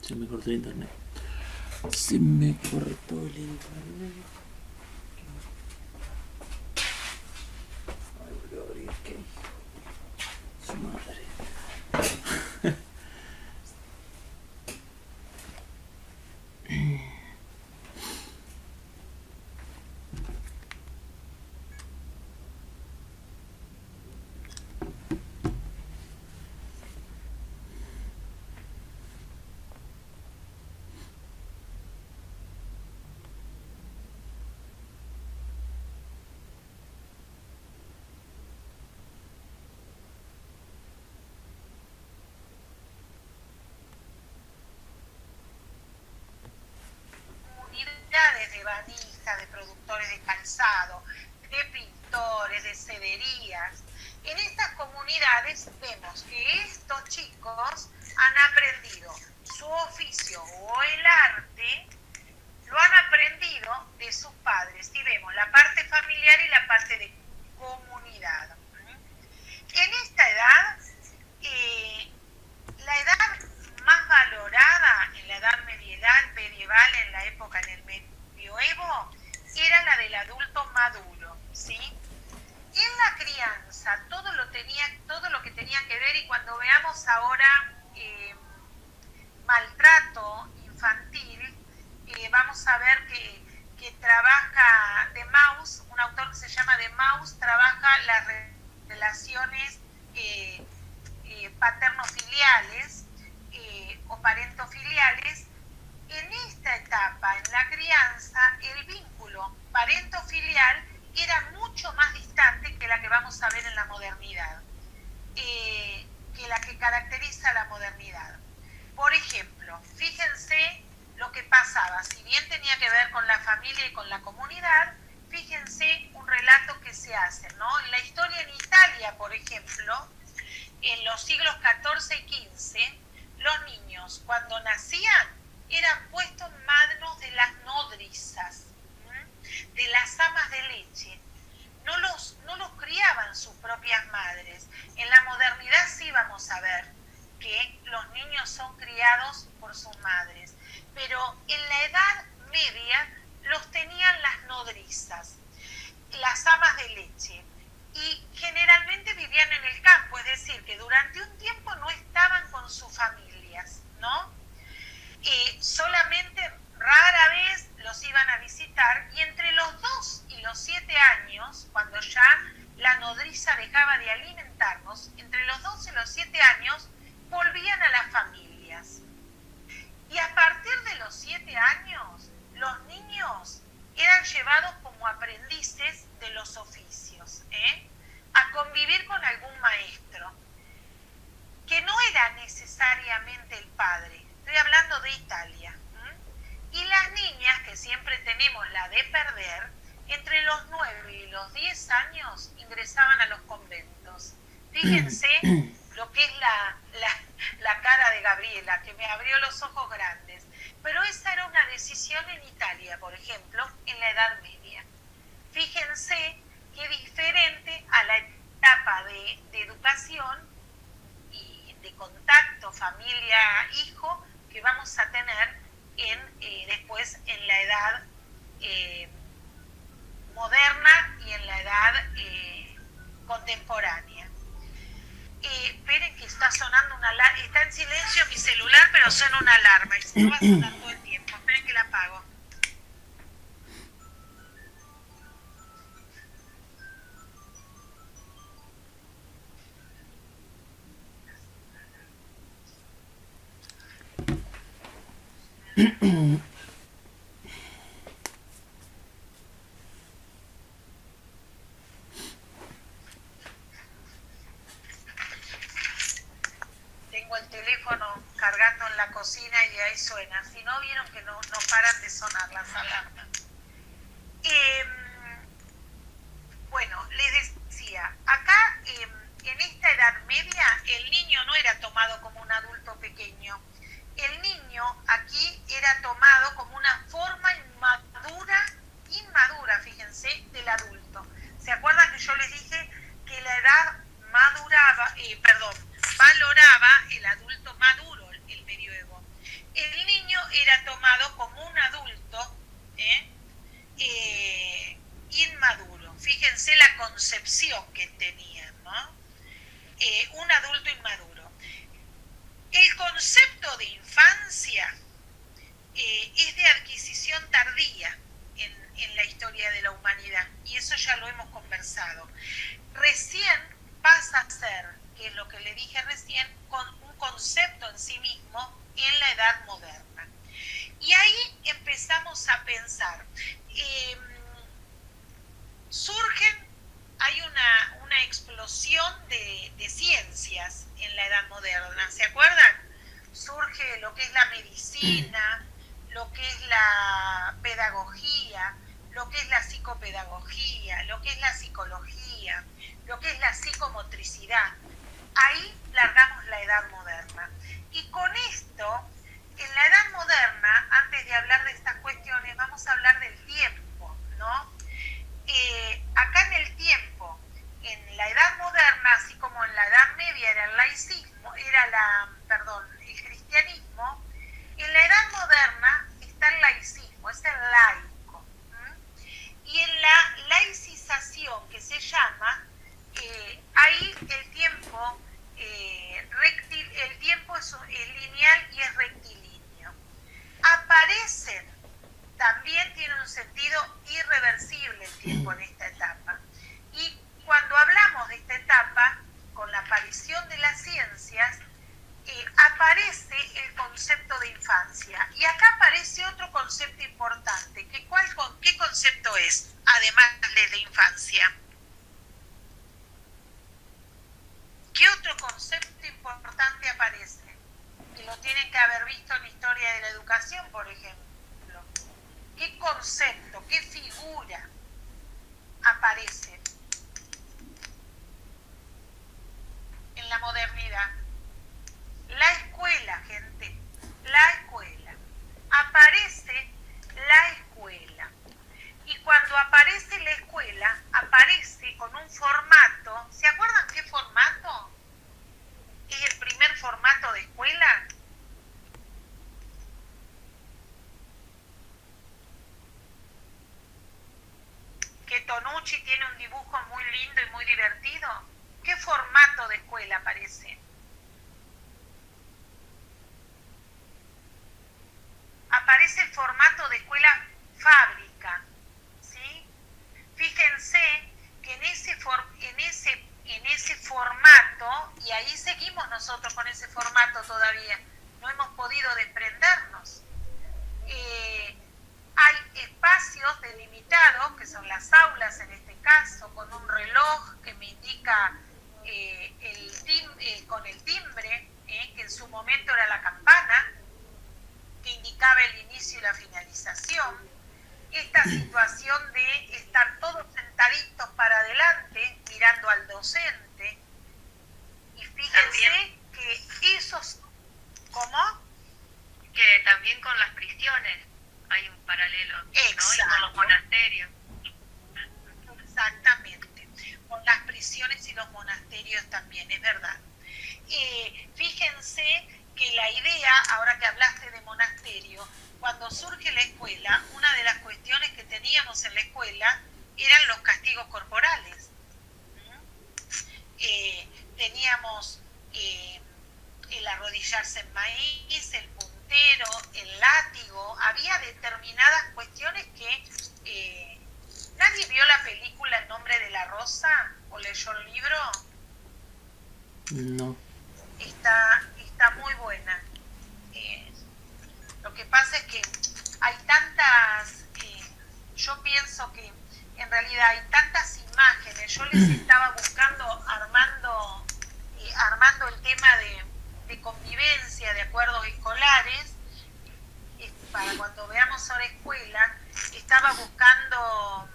Se me cortó el internet. Se me cortó el internet. Ay, volvió a abrir. ¿Qué? Su madre. comunidades de banijas, de productores de calzado, de pintores, de cederías. En estas comunidades vemos que estos chicos han aprendido su oficio o el arte, lo han aprendido de sus padres. Y vemos la parte familiar y la parte de comunidad. En esta edad, la edad más valorada en la edad medieval, en la época, en el medioevo, era la del adulto maduro, ¿sí? En la crianza, todo lo que tenía que ver, y cuando veamos ahora maltrato infantil, vamos a ver que trabaja de Mauss, un autor que se llama de Mauss, trabaja las relaciones paterno-filiales o parentofiliales. En esta etapa, en la crianza, el vínculo parento-filial era mucho más distante que la que vamos a ver en la modernidad, que la que caracteriza la modernidad. Por ejemplo, fíjense lo que pasaba, si bien tenía que ver con la familia y con la comunidad, fíjense un relato que se hace, ¿no? En la historia en Italia, por ejemplo, en los siglos XIV y XV, los niños cuando nacían eran puestos en manos de las nodrizas, de las amas de leche. No los criaban sus propias madres. En la modernidad sí vamos a ver que los niños son criados por sus madres, pero en la Edad Media los tenían las nodrizas, las amas de leche, y generalmente vivían en el campo, es decir, que durante un tiempo no estaban con sus familias, ¿no? Solamente rara vez los iban a visitar, y entre los 2 y los 7 años, cuando ya la nodriza dejaba de alimentarnos, entre los 2 y los 7 años volvían a las familias. Y a partir de los 7 años, los niños eran llevados como aprendices de los oficios, a convivir con algún maestro, que no era necesariamente el padre. Estoy hablando de Italia. Y las niñas, que siempre tenemos la de perder, entre los 9 y los 10 años ingresaban a los conventos. Fíjense lo que es la cara de Gabriela, que me abrió los ojos grandes. Pero esa era una decisión en Italia, por ejemplo, en la Edad Media. Fíjense que diferente a la etapa de educación y de contacto tanto familia, hijo, que vamos a tener después en la edad moderna y en la edad contemporánea. Esperen que está sonando una alarma, está en silencio mi celular, pero suena una alarma y se va a sonar todo el tiempo. Esperen que la apago. Tengo el teléfono cargando en la cocina y de ahí suena. Si no, vieron que no paran de sonar las alarmas. Bueno, les decía, acá en esta edad media el niño no era tomado como un adulto pequeño. El niño aquí era tomado como una forma inmadura, fíjense, del adulto. ¿Se acuerdan que yo les dije que la edad valoraba el adulto maduro, el medioevo? El niño era tomado como un adulto inmaduro. Fíjense la concepción que tenían, ¿no? Un adulto inmaduro. El concepto de infancia es de adquisición tardía en la historia de la humanidad, y eso ya lo hemos conversado. Recién pasa a ser, que es lo que le dije recién, con un concepto en sí mismo en la edad moderna. Y ahí empezamos a pensar, hay una explosión de ciencias en la edad moderna, ¿se acuerdan? Surge lo que es la medicina, lo que es la pedagogía, lo que es la psicopedagogía, lo que es la psicología, lo que es la psicomotricidad. Ahí largamos la edad moderna. Y con esto, en la edad moderna, antes de hablar de estas cuestiones, vamos a hablar del tiempo, ¿no? Acá en el tiempo, en la edad moderna, así como en la edad media era el laicismo, el cristianismo, en la edad moderna está el laicismo, es el laico. Y en la laicización, que se llama, ahí el tiempo es lineal y es rectilíneo. También tiene un sentido irreversible el tiempo en esta etapa. Y cuando hablamos de esta etapa, con la aparición de las ciencias, aparece el concepto de infancia. Y acá aparece otro concepto importante. ¿Qué concepto es, además de infancia? ¿Qué otro concepto importante aparece? Que lo tienen que haber visto en Historia de la Educación, por ejemplo. ¿Qué concepto, qué figura aparece en la modernidad? La escuela, gente, la escuela. Aparece la escuela. Y cuando aparece la escuela, aparece con un formato. ¿Se acuerdan qué formato es el primer formato de escuela? Que Tonucci tiene un dibujo muy lindo y muy divertido. ¿Qué formato de escuela aparece? Aparece el formato de escuela fábrica, ¿sí? Fíjense que en ese formato, y ahí seguimos nosotros con ese formato todavía, no hemos podido desprendernos. Hay espacios delimitados, que son las aulas en este caso, con un reloj que me indica con el timbre, que en su momento era la campana, que indicaba el inicio y la finalización. Esta situación de estar todos sentaditos para adelante, mirando al docente. Y fíjense también que esos... ¿Cómo? Que también con las prisiones hay un paralelo, ¿no? Y con los monasterios. Exactamente. Con las prisiones y los monasterios también, es verdad. Fíjense fíjense que la idea, ahora que hablaste de monasterio, cuando surge la escuela, una de las cuestiones que teníamos en la escuela eran los castigos corporales. Teníamos el arrodillarse en maíz, el puntero, el látigo. Había determinadas cuestiones que... ¿Nadie vio la película El nombre de la rosa o leyó el libro? No. Está muy buena. Lo que pasa es que hay tantas, yo pienso que en realidad hay tantas imágenes. Yo les estaba buscando, armando el tema de convivencia, de acuerdos escolares, para cuando veamos ahora escuela. Estaba buscando,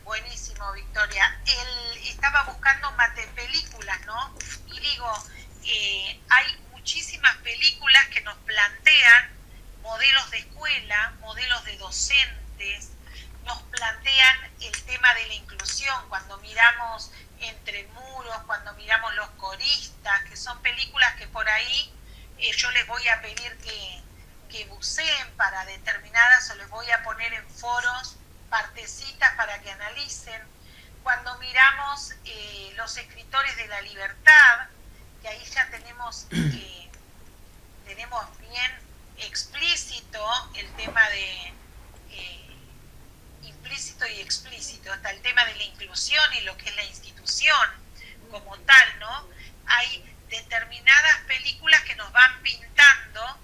buenísimo Victoria, estaba buscando películas, ¿no? Y digo, hay muchísimas películas que nos plantean modelos de escuela, modelos de docentes, nos plantean el tema de la inclusión, cuando miramos Entre muros, cuando miramos Los coristas, que son películas que por ahí yo les voy a pedir que buceen para determinadas, o les voy a poner en foros partecitas para que analicen. Cuando miramos Los escritores de la libertad, que ahí ya tenemos bien explícito el tema de implícito y explícito, hasta el tema de la inclusión y lo que es la institución como tal, ¿no? Hay determinadas películas que nos van pintando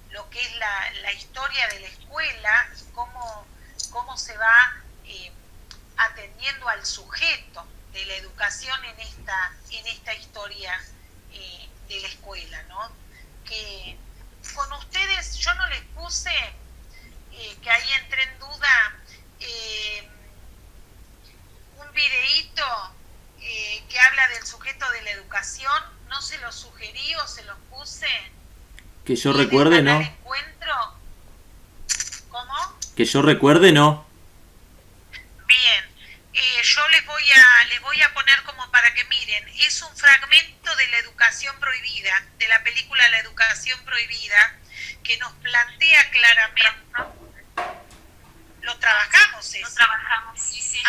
lo que es la historia de la escuela y cómo se va atendiendo al sujeto de la educación en esta historia de la escuela, ¿no? Que con ustedes yo no les puse, que ahí entré en duda, un videíto que habla del sujeto de la educación. No se los sugerí o se los puse. Que yo recuerde, no. Encuentro. ¿Cómo? Que yo recuerde, no. Bien, yo les voy a poner como para que miren. Es un fragmento de La educación prohibida, de la película La educación prohibida, que nos plantea claramente. ¿Lo trabajamos eso? Lo trabajamos, sí.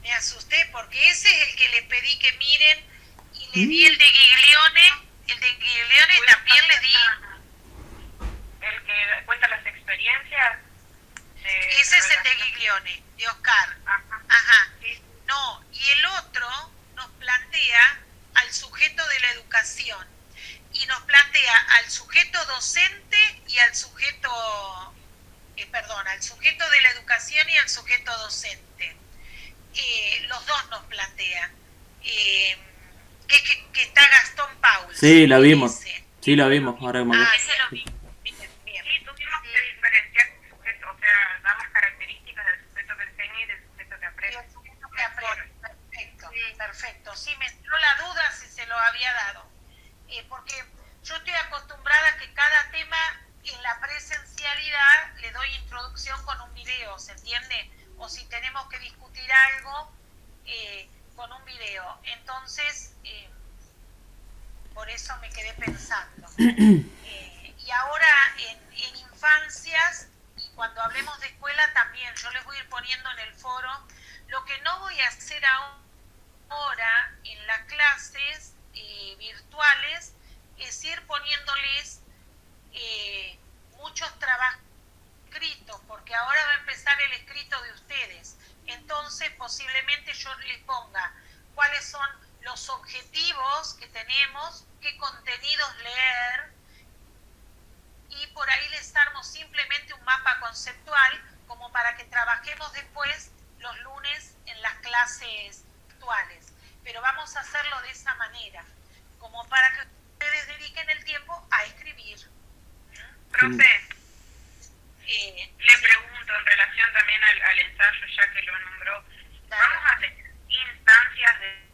Me asusté porque ese es el que les pedí que miren y le di el de Giglione. El de Giglione también les di. El que cuenta las experiencias. Ese es el de Giglione, de Oscar. Ajá. No, y el otro nos plantea al sujeto de la educación y nos plantea al sujeto docente y al sujeto, al sujeto de la educación y al sujeto docente. Los dos nos plantea. Que está Gastón Paul. Sí, la vimos. Sí, la vimos. Ahora que me acuerdo. Ese lo vi. Bien. Sí, tuvimos que diferenciar el sujeto, o sea, dar las características del sujeto que enseña y del sujeto que aprende. Y el sujeto que aprende. Perfecto. Sí, me entró la duda si se lo había dado. Porque yo estoy acostumbrada a que cada tema en la presencialidad le doy introducción con un video, ¿se entiende? O si tenemos que discutir algo con un video. Entonces, por eso me quedé pensando. Y ahora en infancias, y cuando hablemos de escuela también, yo les voy a ir poniendo en el foro. Lo que no voy a hacer ahora en las clases virtuales es ir poniéndoles muchos trabajos escritos, porque ahora va a empezar el escrito de ustedes. Entonces posiblemente yo les ponga cuáles son los objetivos que tenemos, qué contenidos leer, y por ahí les armo simplemente un mapa conceptual como para que trabajemos después los lunes en las clases actuales. Pero vamos a hacerlo de esa manera, como para que ustedes dediquen el tiempo a escribir. Profe, le pregunto en relación también al ensayo, ya que lo nombró, ¿vamos a tener instancias de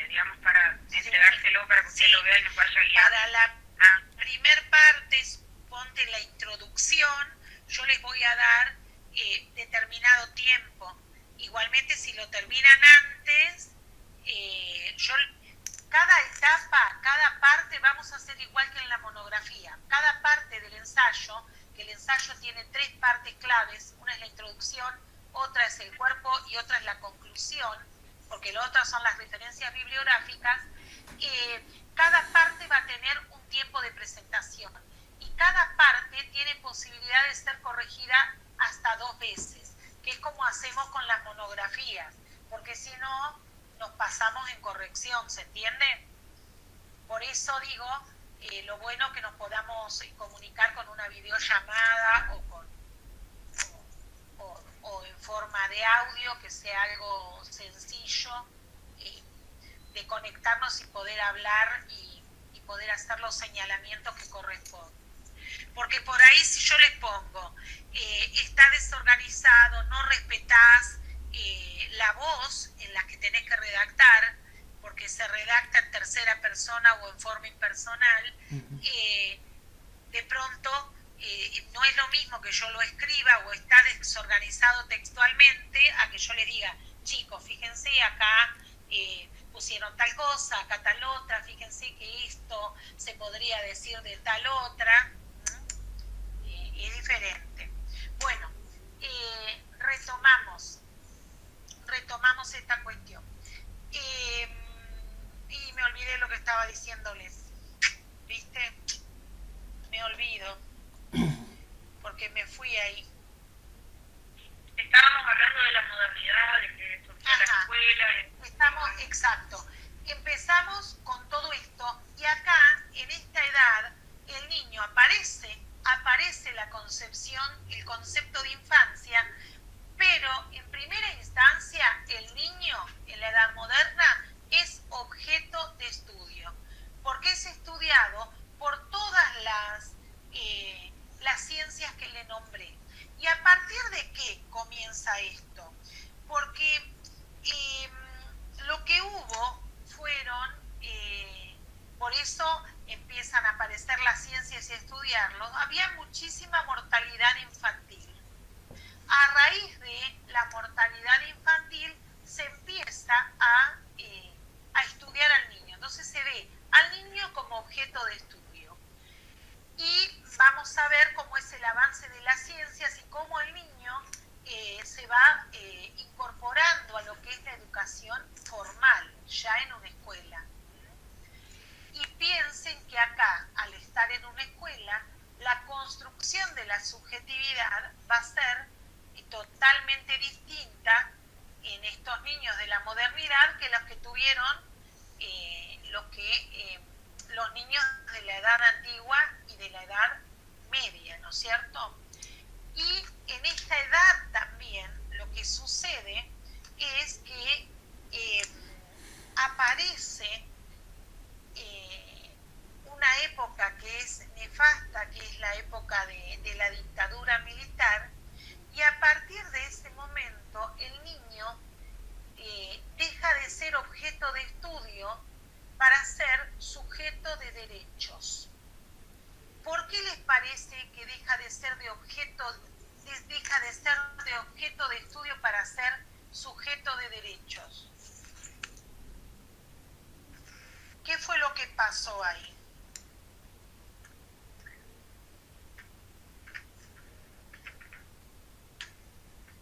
digamos, para entregárselo, para que usted lo vea y nos vaya guiando? Para la primer parte, ponte la introducción, yo les voy a dar determinado tiempo. Igualmente, si lo terminan antes, Cada etapa, cada parte, vamos a hacer igual que en la monografía. Cada parte del ensayo, que el ensayo tiene 3 partes claves, una es la introducción, otra es el cuerpo y otra es la conclusión, porque lo otro son las referencias bibliográficas. Cada parte va a tener un tiempo de presentación y cada parte tiene posibilidad de ser corregida hasta 2 veces, que es como hacemos con las monografías, porque si no nos pasamos en corrección, ¿se entiende? Por eso digo, lo bueno que nos podamos comunicar con una videollamada o en forma de audio, que sea algo sencillo, de conectarnos y poder hablar y poder hacer los señalamientos que corresponden. Porque por ahí si yo les pongo, está desorganizado, no respetás la voz en la que tenés que redactar, porque se redacta en tercera persona o en forma impersonal, de pronto no es lo mismo que yo lo escriba o está desorganizado textualmente a que yo les diga, chicos, fíjense acá pusieron tal cosa, acá tal otra, fíjense que esto se podría decir de tal otra, es diferente. Bueno, retomamos esta cuestión. Y me olvidé lo que estaba diciéndoles, ¿viste? Me olvido, porque me fui ahí. Estábamos hablando de la modernidad, de que surgió la escuela. Exacto. Empezamos con todo esto y acá, en esta edad, el niño aparece la concepción, el concepto de infancia, pero en primera instancia el niño en la edad moderna es objeto de estudio, porque es estudiado por todas las ciencias que le nombré. ¿Y a partir de qué comienza esto? Porque lo que hubo fueron, por eso empiezan a aparecer las ciencias y a estudiarlos, había muchísima mortalidad infantil. A raíz de la mortalidad infantil se empieza a estudiar al niño. Entonces se ve al niño como objeto de estudio. Y vamos a ver cómo es el avance de las ciencias y cómo el niño se va incorporando a lo que es la educación formal, ya en una escuela. Y piensen que acá, al estar en una escuela, la construcción de la subjetividad va a ser totalmente distinta en estos niños de la modernidad que los que tuvieron los niños de la edad antigua y de la edad media, ¿no es cierto? Y en esta edad también lo que sucede es que aparece una época que es nefasta, que es la época de la dictadura militar, y a partir de ese momento el niño deja de ser objeto de estudio para ser sujeto de derechos. ¿Por qué les parece que deja de ser de objeto de estudio para ser sujeto de derechos? ¿Qué fue lo que pasó ahí?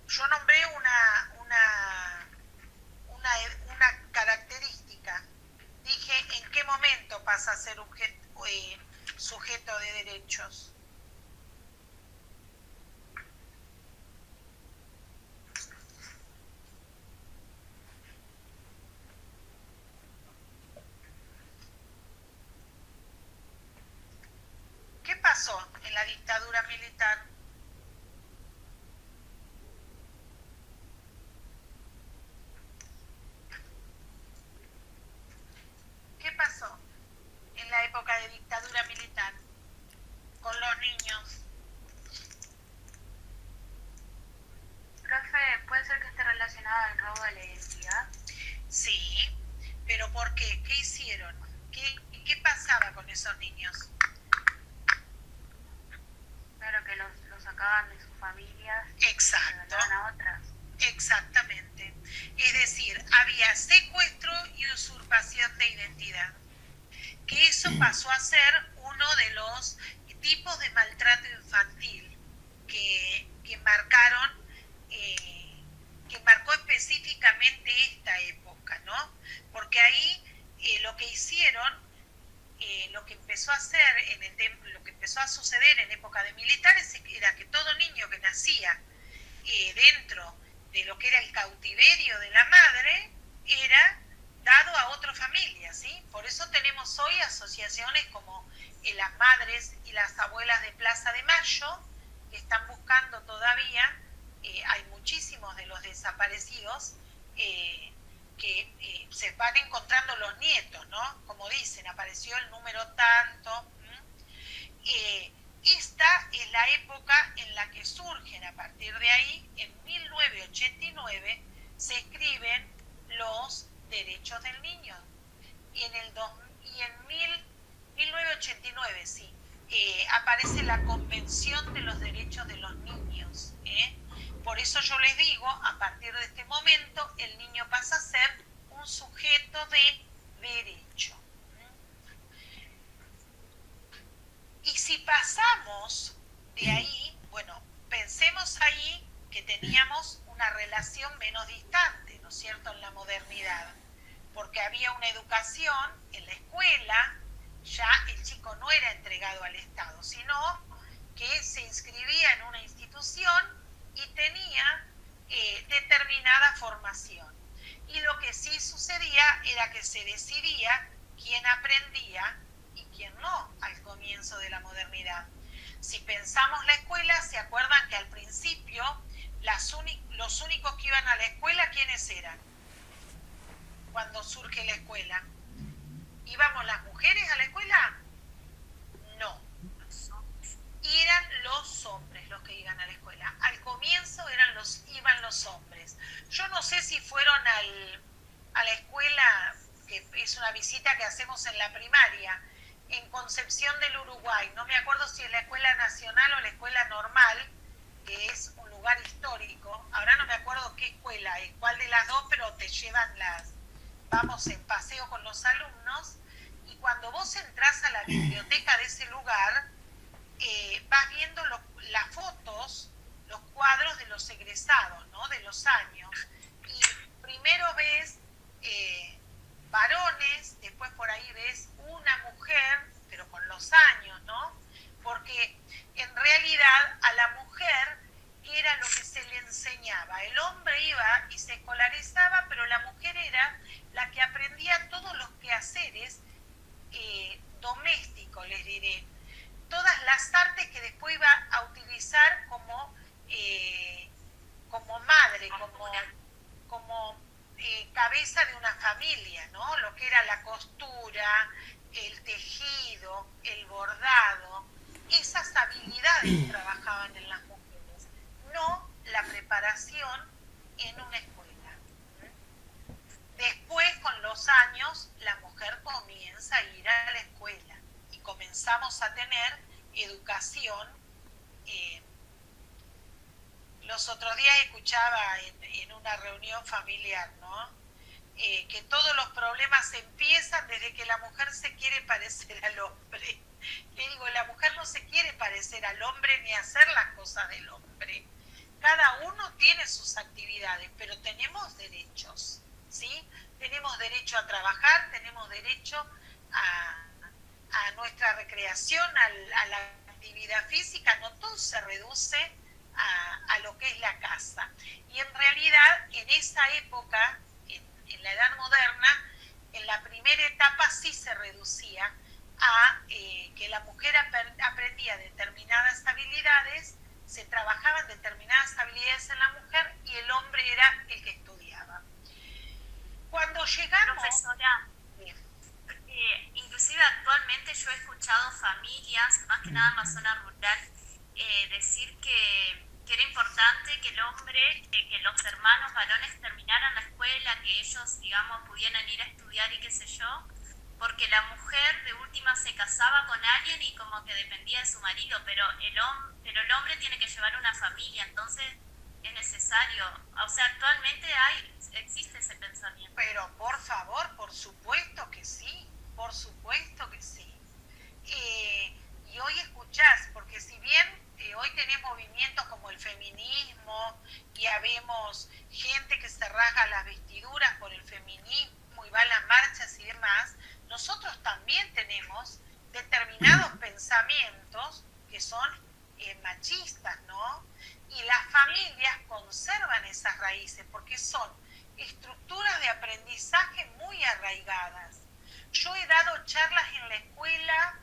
Yo nombré una característica. Dije, ¿en qué momento pasa a ser sujeto de derechos? ¿Qué pasó en la dictadura militar? ¿Qué pasó en la época de dictadura militar con los niños? Profe, ¿puede ser que esté relacionado al robo de la identidad? Sí, pero ¿por qué? ¿Qué hicieron? ¿Qué pasaba con esos niños? Claro que los sacaban de sus familias y Exacto. los daban a otras. Exactamente. Es decir, había secuestro y usurpación de identidad. Que eso pasó a ser uno de los tipos de maltrato infantil que marcaron, que marcó específicamente esta época, ¿no? Porque ahí lo que hicieron, lo que empezó a hacer, lo que empezó a suceder en época de militares era que todo niño que nacía dentro de lo que era el cautiverio de la madre era dado a otra familia, ¿sí? Por eso tenemos hoy asociaciones como las madres y las abuelas de Plaza de Mayo, que están buscando todavía, hay muchísimos de los desaparecidos, que se van encontrando los nietos, ¿no? Como dicen, apareció el número tanto. Esta es la época en la que surgen, a partir de ahí, en 1989, se escriben los derechos del niño. Y en 1989, sí, aparece la Convención de los Derechos de los Niños. Por eso yo les digo, a partir de este momento, el niño pasa a ser un sujeto de derecho. Y si pasamos de ahí, bueno, pensemos ahí que teníamos una relación menos distante, ¿no es cierto?, en la modernidad, porque había una educación en la escuela, ya el chico no era entregado al Estado, sino que se inscribía en una institución y tenía determinada formación. Y lo que sí sucedía era que se decidía quién aprendía y quién no al comienzo de la modernidad. Si pensamos la escuela, ¿se acuerdan que al principio los únicos que iban a la escuela, quiénes eran? Cuando surge la escuela, ¿íbamos las mujeres a la escuela? No. Eran los hombres los que iban a la escuela. Al comienzo iban los hombres. Yo no sé si fueron a la escuela, que es una visita que hacemos en la primaria, en Concepción del Uruguay. No me acuerdo si es la escuela nacional o la escuela normal, que es un lugar histórico. Ahora no me acuerdo qué escuela es, cuál de las dos, pero te llevan vamos en paseo con los alumnos, y cuando vos entrás a la biblioteca de ese lugar, vas viendo las fotos, los cuadros de los egresados, ¿no?, de los años. Y primero ves varones, después por ahí ves una mujer, pero con los años, ¿no? Porque en realidad a la mujer era lo que se le enseñaba. El hombre iba y se escolarizaba, pero la mujer era la que aprendía todos los quehaceres domésticos, les diré. Todas las artes que después iba a utilizar como madre, como cabeza de una familia, ¿no? Lo que era la costura, el tejido, el bordado, esas habilidades trabajaban en las mujeres, no la preparación en una escuela. Después, con los años, la mujer comienza a ir a la escuela y comenzamos a tener educación. Los otros días escuchaba en una reunión familiar, ¿no?, que todos los problemas empiezan desde que la mujer se quiere parecer al hombre. Le digo, la mujer no se quiere parecer al hombre ni hacer las cosas del hombre. Cada uno tiene sus actividades, pero tenemos derechos, ¿sí? Tenemos derecho a trabajar, tenemos derecho a nuestra recreación, a la actividad física. No todo se reduce a lo que es la casa. Y en realidad, en esa época, en la edad moderna, en la primera etapa sí se reducía a que la mujer aprendía determinadas habilidades, se trabajaban determinadas habilidades en la mujer y el hombre era el que estudiaba. Cuando llegamos... Profesora, inclusive actualmente yo he escuchado familias, más que nada en la zona rural, decir que era importante que el hombre, que los hermanos varones terminaran la escuela, que ellos, digamos, pudieran ir a estudiar y qué sé yo, porque la mujer de última se casaba con alguien y como que dependía de su marido, pero el hombre tiene que llevar una familia, entonces es necesario. O sea, actualmente existe ese pensamiento. Pero por favor, por supuesto que sí, por supuesto que sí. Y hoy escuchás, porque si bien hoy tenés movimientos como el feminismo y habemos gente que se rasga las vestiduras por el feminismo y va a las marchas y demás, nosotros también tenemos determinados pensamientos que son machistas, ¿no? Y las familias conservan esas raíces porque son estructuras de aprendizaje muy arraigadas. Yo he dado charlas en la escuela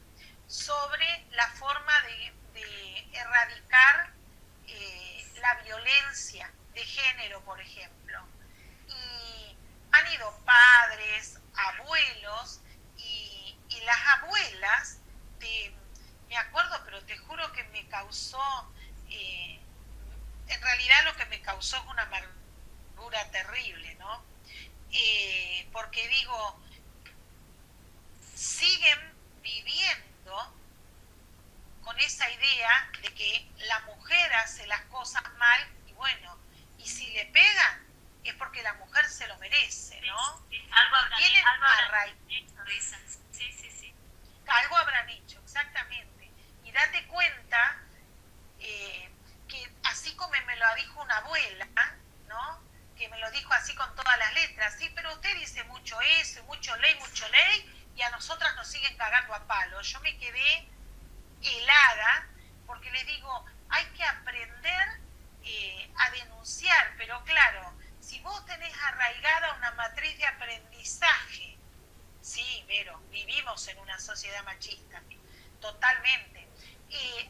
sobre la forma de erradicar la violencia de género, por ejemplo. Y han ido padres, abuelos, y las abuelas, me acuerdo, pero te juro que me causó, en realidad lo que me causó es una amargura terrible, ¿no? Porque digo, siguen viviendo con esa idea de que la mujer hace las cosas mal y bueno, y si le pegan es porque la mujer se lo merece, ¿no? Sí, algo habrán hecho, dicen. Sí. Algo habrán hecho, exactamente. Y date cuenta que así como me lo dijo una abuela, ¿no? Que me lo dijo así con todas las letras, sí, pero usted dice mucho eso, mucho ley, y a nosotras nos siguen cagando a palos. Yo me quedé helada porque les digo, hay que aprender a denunciar, pero claro, si vos tenés arraigada una matriz de aprendizaje, sí, Vero, vivimos en una sociedad machista, totalmente.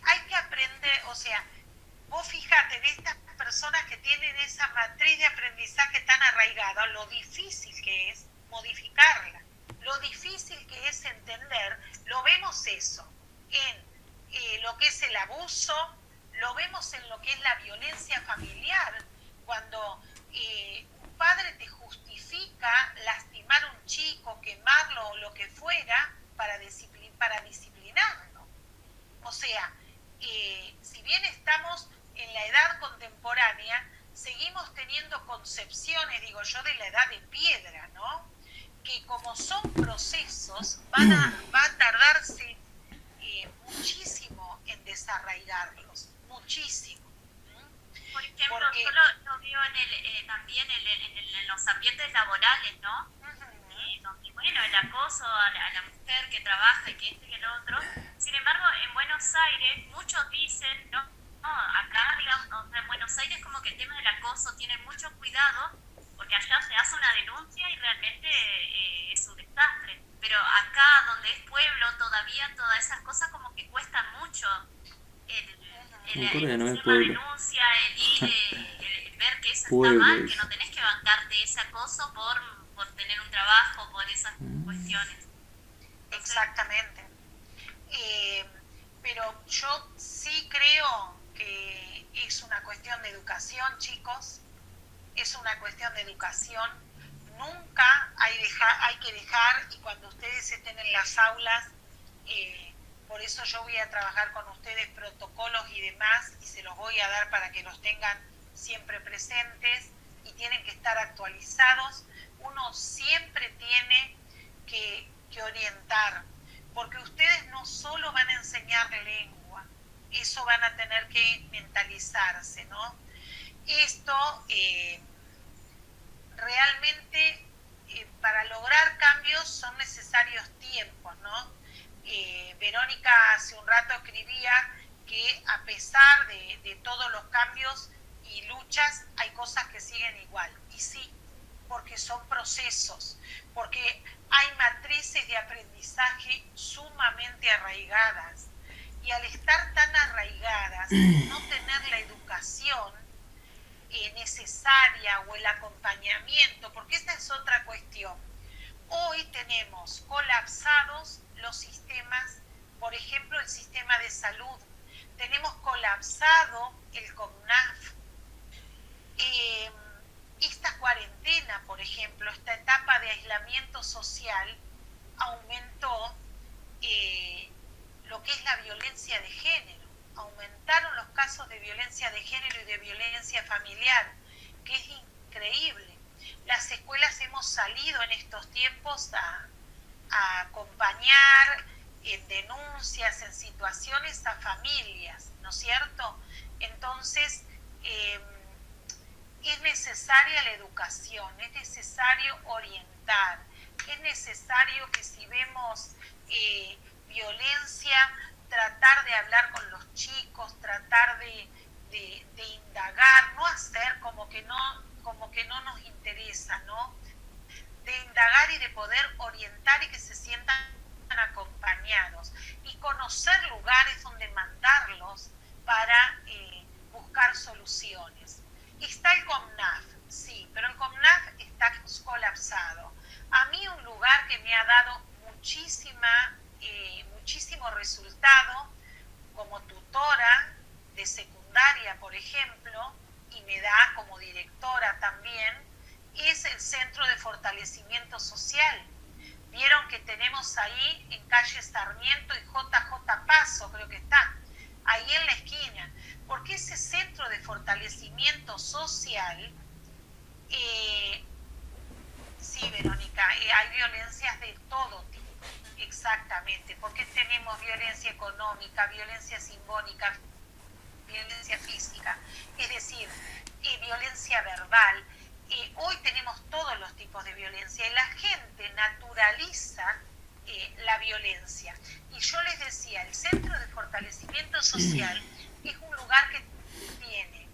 Hay que aprender, o sea, vos fíjate de estas personas que tienen esa matriz de aprendizaje tan arraigada, lo difícil que es modificarla, lo difícil que es entender, lo vemos eso en lo que es el abuso, lo vemos en lo que es la violencia familiar, cuando un padre te justifica lastimar a un chico, quemarlo o lo que fuera para disciplinarlo. O sea, si bien estamos en la edad contemporánea, seguimos teniendo concepciones, digo yo, de la edad de piedra, ¿no? Que como son procesos, va a tardarse muchísimo en desarraigarlos, muchísimo. Por ejemplo, Porque, yo lo veo también en los ambientes laborales, ¿no? Donde, bueno, el acoso a la mujer que trabaja y que esto y que lo otro. Sin embargo, en Buenos Aires, muchos dicen, no, acá, digamos, en Buenos Aires como que el tema del acoso tiene mucho cuidado, porque allá se hace una denuncia y realmente es un desastre. Pero acá, donde es pueblo, todavía todas esas cosas como que cuestan mucho. El hacer la denuncia, el ir, el ver que eso está mal, que no tenés que bancarte ese acoso por tener un trabajo, por esas cuestiones. Entonces, exactamente. Pero yo sí creo que es una cuestión de educación, chicos. Es una cuestión de educación. Nunca hay que dejar, y cuando ustedes estén en las aulas, por eso yo voy a trabajar con ustedes protocolos y demás, y se los voy a dar para que los tengan siempre presentes, y tienen que estar actualizados. Uno siempre tiene que orientar, porque ustedes no solo van a enseñar lengua, eso van a tener que mentalizarse, ¿no? Esto realmente para lograr cambios son necesarios tiempos, ¿no? Verónica hace un rato escribía que a pesar de todos los cambios y luchas, hay cosas que siguen igual. Y sí, porque son procesos, porque hay matrices de aprendizaje sumamente arraigadas. Y al estar tan arraigadas, no tener la educación necesaria o el acompañamiento, porque esta es otra cuestión. Hoy tenemos colapsados los sistemas, por ejemplo, el sistema de salud. Tenemos colapsado el CONAF. Esta cuarentena, por ejemplo, esta etapa de aislamiento social aumentó lo que es la violencia de género. Aumentaron los casos de violencia de género y de violencia familiar, que es increíble. las escuelas hemos salido en estos tiempos a acompañar en denuncias, en situaciones a familias, ¿no es cierto? Entonces, es necesaria la educación, es necesario orientar, es necesario que si vemos violencia, tratar de hablar con los chicos, tratar de indagar, no hacer como que no nos interesa, ¿no? De indagar y de poder orientar y que se sientan acompañados y conocer lugares donde mandarlos para buscar soluciones. Está el COMNAF, sí, pero el COMNAF está colapsado. A mí un lugar que me ha dado muchísimo resultado como tutora de secundaria, por ejemplo, y me da como directora también, es el Centro de Fortalecimiento Social. Vieron que tenemos ahí en calle Sarmiento y JJ Paso, creo que está, ahí en la esquina, porque ese Centro de Fortalecimiento Social, sí, Verónica, hay violencias de todo tipo, exactamente, porque tenemos violencia económica, violencia simbólica, violencia física, es decir, violencia verbal. Hoy tenemos todos los tipos de violencia y la gente naturaliza la violencia. Y yo les decía, el Centro de Fortalecimiento Social es un lugar que tiene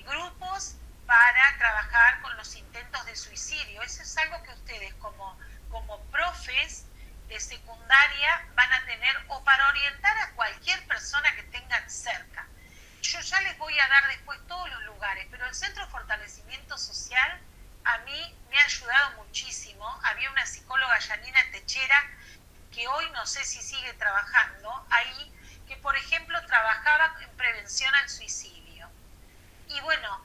grupos para trabajar con los intentos de suicidio. Eso es algo que ustedes como profes de secundaria van a tener, o para orientar a cualquier persona que tengan cerca. Yo ya les voy a dar después todos los lugares, pero el Centro de Fortalecimiento Social a mí me ha ayudado muchísimo. Había una psicóloga, Janina Techera, que hoy no sé si sigue trabajando ahí, que por ejemplo trabajaba en prevención al suicidio. Y bueno,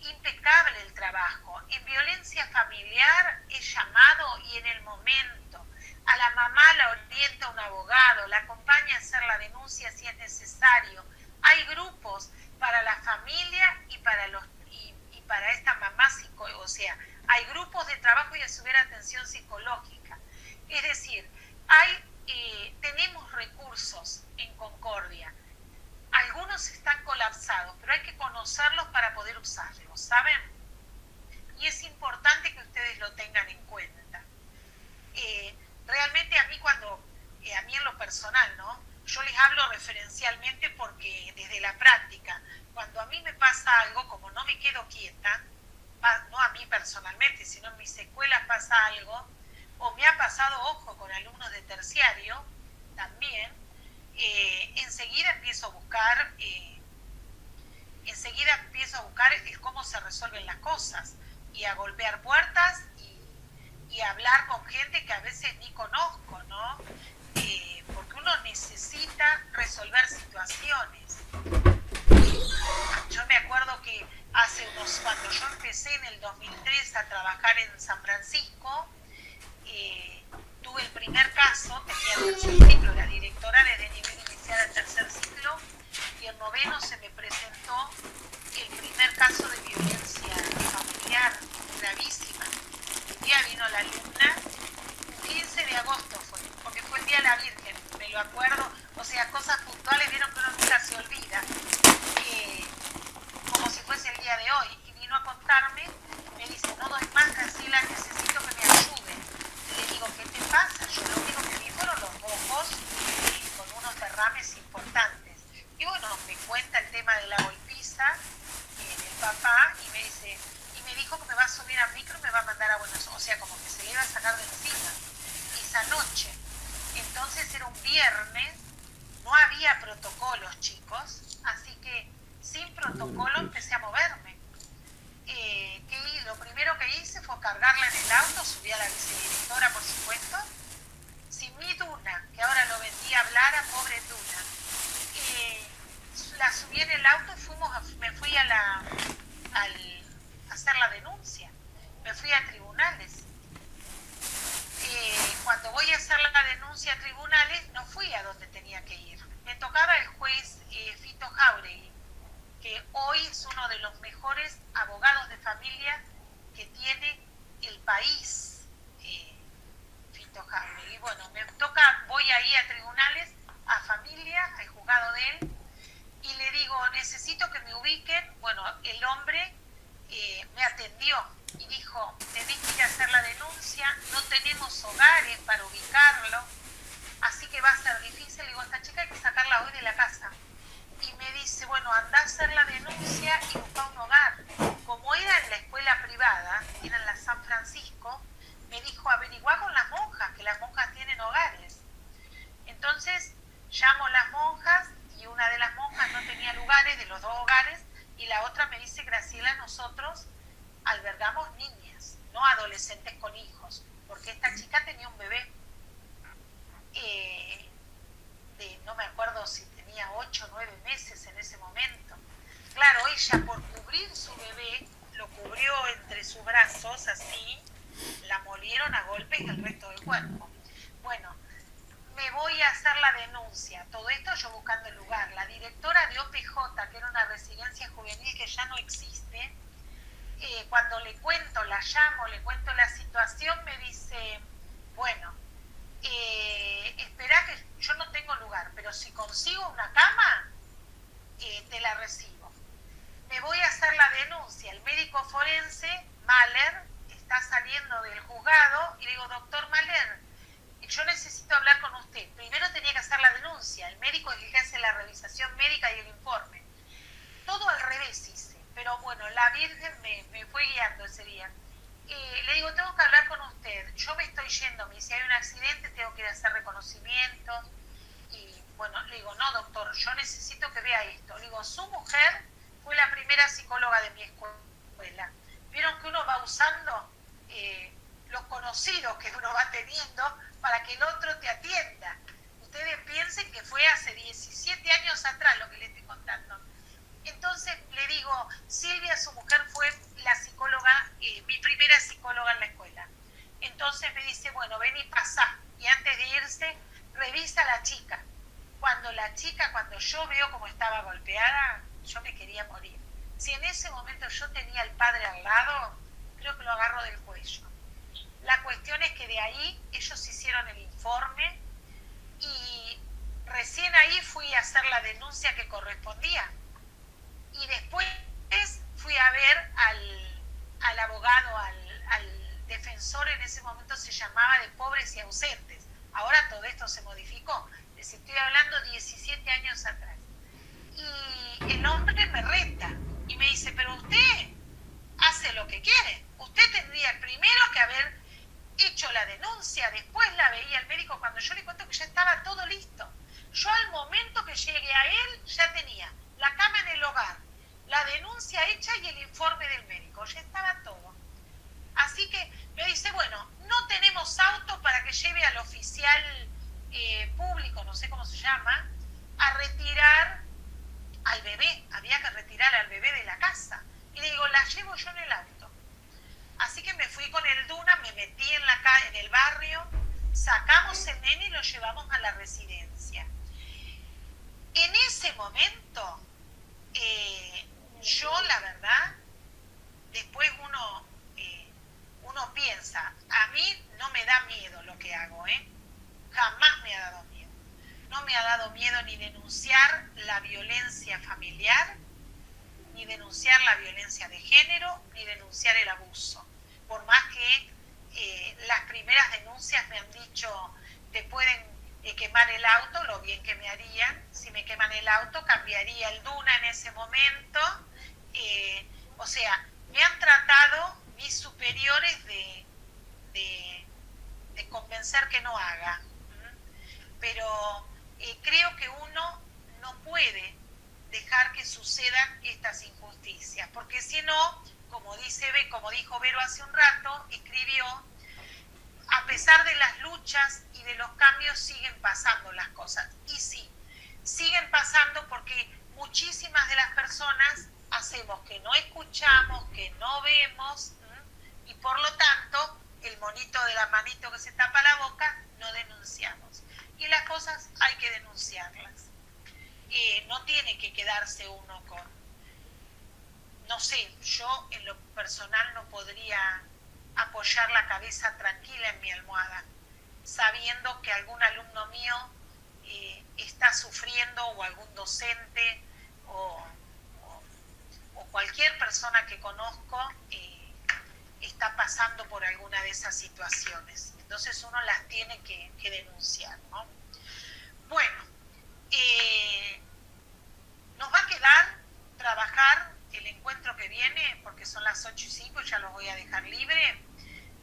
impecable el trabajo. En violencia familiar es llamado y en el momento. A la mamá la orienta un abogado, la acompaña a hacer la denuncia si es necesario. Hay grupos para la familia y para esta mamá, o sea, hay grupos de trabajo y a su vez atención psicológica. Es decir, tenemos recursos en Concordia. Algunos están colapsados, pero hay que conocerlos para poder usarlos, ¿saben? Y es importante que ustedes lo tengan en cuenta. Realmente a mí en lo personal, ¿no? Yo les hablo referencialmente porque desde la práctica, cuando a mí me pasa algo, como no me quedo quieta, no a mí personalmente, sino en mis escuelas pasa algo, o me ha pasado, ojo, con alumnos de terciario también, enseguida empiezo a buscar el cómo se resuelven las cosas y a golpear puertas y a hablar con gente que a veces ni conozco, ¿no? Porque uno necesita resolver situaciones. Yo me acuerdo que cuando yo empecé en el 2003 a trabajar en San Francisco, tuve el primer caso, tenía tercer ciclo, era directora desde nivel inicial al tercer ciclo, y en noveno se me presentó el primer caso de violencia familiar gravísima. Un día vino la alumna, 15 de agosto fue, porque fue el Día de la Virgen, me lo acuerdo, o sea, cosas puntuales, vieron que uno nunca se olvida, como si fuese el día de hoy, y vino a contarme, me dice, no doy más, Graciela, necesito que me ayuden. Y le digo, ¿qué te pasa? Yo lo único que vi fueron los ojos con unos derrames importantes. Y bueno, me cuenta el tema de la golpiza del papá y me dijo que me va a subir al micro y me va a mandar a Buenos Aires, o sea, como que se le iba a sacar de encima esa noche. Entonces era un viernes, no había protocolos, chicos, así que sin protocolo empecé a moverme. Lo primero que hice fue cargarla en el auto, subí a la vicedirectora, por supuesto, sin mi Duna, que ahora lo vendí a hablar a pobre Duna. La subí en el auto y me fui a hacer la denuncia, me fui a tribunales. Cuando voy a hacer la denuncia a tribunales, no fui a donde tenía que ir. Me tocaba el juez Fito Jauregui, que hoy es uno de los mejores abogados de familia que tiene el país, Fito Jauregui. Y bueno, me toca, voy ahí a tribunales, a familia, al juzgado de él, y le digo, necesito que me ubiquen. Bueno, el hombre me atendió y dijo, tenés que ir a hacer la denuncia, no tenemos hogares para ubicarlo, así que va a ser difícil. Le digo, esta chica hay que sacarla hoy de la casa. Y me dice, bueno, anda a hacer la denuncia y busca un hogar. Como era en la escuela privada, era en la San Francisco, me dijo, averiguá con las monjas, que las monjas tienen hogares. Entonces, llamo a las monjas y una de las monjas no tenía lugares, de los dos hogares, y la otra me dice, Graciela, nosotros albergamos niñas, no adolescentes con hijos, porque esta chica tenía un bebé. No me acuerdo si tenía 8 o 9 meses en ese momento. Claro, ella por cubrir su bebé, lo cubrió entre sus brazos así, la molieron a golpes el resto del cuerpo. Bueno, me voy a hacer la denuncia, todo esto yo buscando el lugar. La directora de OPJ, que era una residencia juvenil que ya no existe, cuando le cuento, la llamo, le cuento la situación, me dice, bueno, espera que yo no tengo lugar, pero si consigo una cama, te la recibo. Me voy a hacer la denuncia. El médico forense, Mahler, está saliendo del juzgado y le digo, doctor Mahler, yo necesito hablar con usted. Primero tenía que hacer la denuncia. El médico es el que hace la revisación médica y el informe. Todo al revés hice. Pero bueno, la Virgen me fue guiando ese día. Le digo, tengo que hablar con usted. Yo me estoy yendo. Me dice, hay un accidente, tengo que ir a hacer reconocimientos. Y bueno, le digo, no, doctor, yo necesito que vea esto. Le digo, su mujer fue la primera psicóloga de mi escuela. Vieron que uno va usando los conocidos que uno va teniendo para que el otro te atienda. Ustedes piensen que fue hace 17 años atrás lo que les estoy contando. Entonces le digo, Silvia, su mujer fue la psicóloga, mi primera psicóloga en la escuela. Entonces me dice, bueno, ven y pasa. Y antes de irse, revisa a la chica. Cuando yo veo cómo estaba golpeada, yo me quería morir. Si en ese momento yo tenía al padre al lado, creo que lo agarro del cuello. La cuestión es que de ahí ellos hicieron el informe y recién ahí fui a hacer la denuncia que correspondía. Y después fui a ver al abogado, al defensor, en ese momento se llamaba de pobres y ausentes. Ahora todo esto se modificó. Les estoy hablando 17 años atrás. Y el hombre me reta y me dice, pero usted hace lo que quiere. Usted tendría primero que haber hecho la denuncia, después la veía el médico. Cuando yo le cuento que ya estaba todo listo. Yo al momento que llegué a él ya tenía la cama en el hogar, la denuncia hecha y el informe del médico. Ya estaba todo. Así que me dice, bueno, no tenemos auto para que lleve al oficial público, no sé cómo se llama, a retirar al bebé. Había que retirar al bebé de la casa. Y le digo, la llevo yo en el auto. Así que me fui con el Duna, me metí en el barrio, sacamos el nene y lo llevamos a la residencia. En ese momento, yo la verdad, después uno piensa, a mí no me da miedo lo que hago, jamás me ha dado miedo. No me ha dado miedo ni denunciar la violencia familiar, ni denunciar la violencia de género, ni denunciar el abuso. Por más que las primeras denuncias me han dicho, te pueden quemar el auto, lo bien que me harían. Si me queman el auto, cambiaría el Duna en ese momento. O sea, me han tratado mis superiores de convencer que no haga. Pero creo que uno no puede dejar que sucedan estas injusticias, porque si no, como dijo Vero hace un rato, escribió, a pesar de las luchas y de los cambios siguen pasando las cosas. Y sí, siguen pasando porque muchísimas de las personas hacemos que no escuchamos, que no vemos, y por lo tanto, el monito de la manito que se tapa la boca, no denunciamos. Y las cosas hay que denunciarlas. No tiene que quedarse uno con... no sé, yo en lo personal no podría apoyar la cabeza tranquila en mi almohada, sabiendo que algún alumno mío está sufriendo, o algún docente, o cualquier persona que conozco está pasando por alguna de esas situaciones. Entonces uno las tiene que denunciar, ¿no? Bueno, nos va a quedar trabajar el encuentro que viene, porque son las 8:05, ya los voy a dejar libre,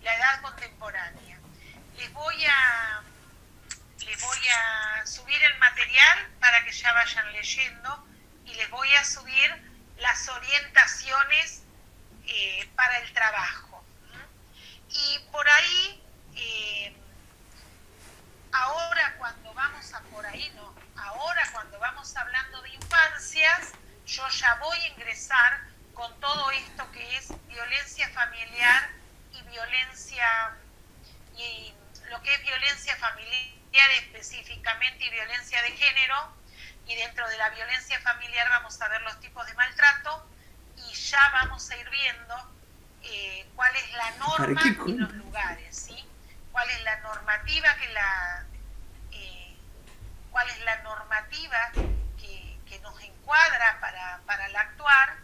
la edad contemporánea. Les voy a subir el material para que ya vayan leyendo, y les voy a subir las orientaciones para el trabajo. Y por ahí, ahora cuando vamos hablando de infancias, yo ya voy a ingresar con todo esto que es violencia familiar y lo que es violencia familiar específicamente, y violencia de género. Y dentro de la violencia familiar vamos a ver los tipos de maltrato, y ya vamos a ir viendo cuál es la norma y los lugares, ¿sí? Cuál es la normativa que nos encuadra para el actuar,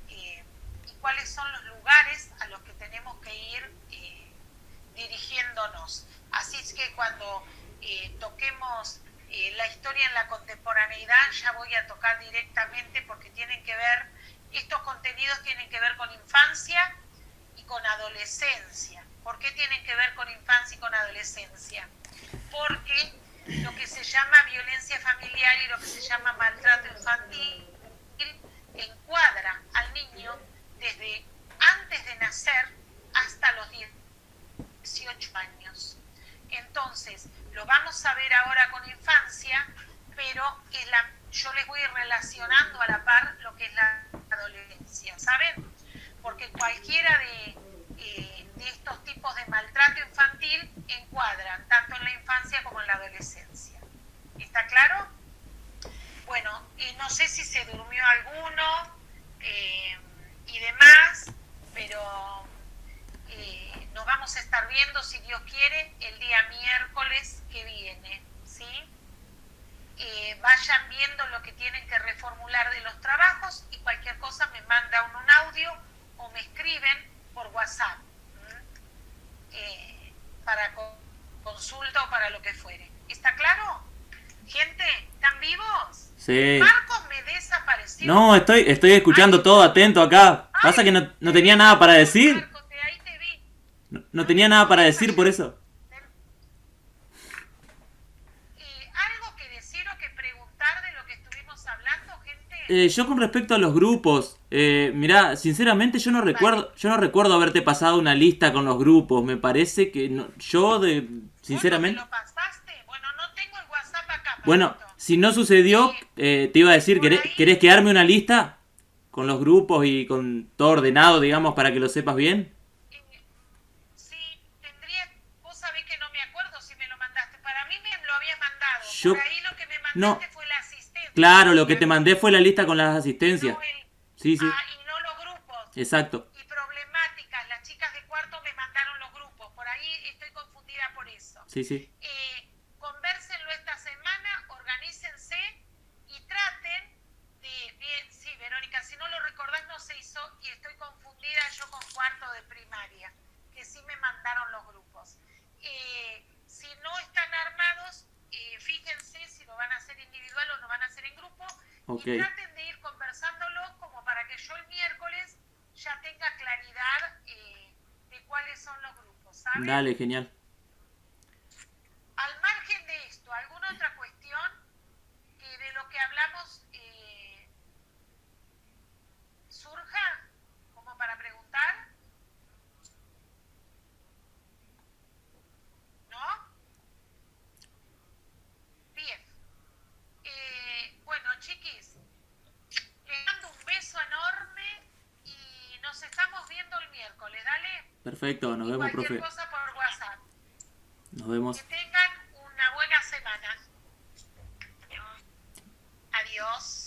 y cuáles son los lugares a los que tenemos que ir dirigiéndonos. Así es que cuando toquemos la historia en la contemporaneidad, ya voy a tocar directamente, porque estos contenidos tienen que ver con infancia y con adolescencia. ¿Por qué tienen que ver con infancia y con adolescencia? Porque lo que se llama violencia familiar y lo que se llama maltrato infantil encuadra al niño desde antes de nacer hasta los 18 años. Entonces, lo vamos a ver ahora con infancia, pero yo les voy relacionando a la par lo que es la adolescencia, ¿saben? Porque cualquiera de estos tipos de maltrato infantil encuadran tanto en la infancia como en la adolescencia. ¿Está claro? Bueno, no sé si se durmió alguno y demás, pero nos vamos a estar viendo, si Dios quiere, el día miércoles que viene, ¿sí? Vayan viendo lo que tienen que reformular de los trabajos, y cualquier cosa me mandan un audio o me escriben por WhatsApp para consulta o para lo que fuere. ¿Está claro? Gente, ¿están vivos? Sí. Marcos me desapareció. No, estoy escuchando todo atento acá. Pasa que no tenía nada para decir. Marcos, ahí te vi. No tenía nada para decir, por eso. ¿Algo que decir o que preguntar de lo que estuvimos hablando, gente? Yo con respecto a los grupos, mirá, sinceramente yo no recuerdo haberte pasado una lista con los grupos. Me parece que sinceramente. ¿Me lo pasaste? Bueno, no tengo el WhatsApp acá. Bueno, si no sucedió, te iba a decir, ¿querés quedarme una lista con los grupos y con todo ordenado, digamos, para que lo sepas bien? Sí, vos sabés que no me acuerdo si me lo mandaste. Para mí me lo habías mandado. Por ahí lo que me mandaste fue la asistencia. Claro, lo que te mandé fue la lista con las asistencias. Sí. Y no los grupos. Exacto. Y problemáticas. Las chicas de cuarto me mandaron los grupos. Por ahí estoy confundida por eso. Sí. Convérsenlo esta semana, organícense y traten de... Bien, sí, Verónica, si no lo recordás no se hizo, y estoy confundida yo con cuarto de primaria, que sí me mandaron los grupos. Si no están armados, fíjense si lo van a hacer individual o lo van a hacer en grupo, y traten de ir conversándolo como para que yo el miércoles ya tenga claridad de cuáles son los grupos, ¿saben? Dale, genial. Al margen de esto, ¿alguna otra cuestión que de lo que hablamos surja como para preguntar? ¿No? Bien. Bueno, chiquis, les mando un beso enorme y nos estamos viendo el miércoles, ¿dale? Perfecto, nos vemos, profe. Cualquier cosa por WhatsApp. Nos vemos. Que tengan una buena semana. Adiós.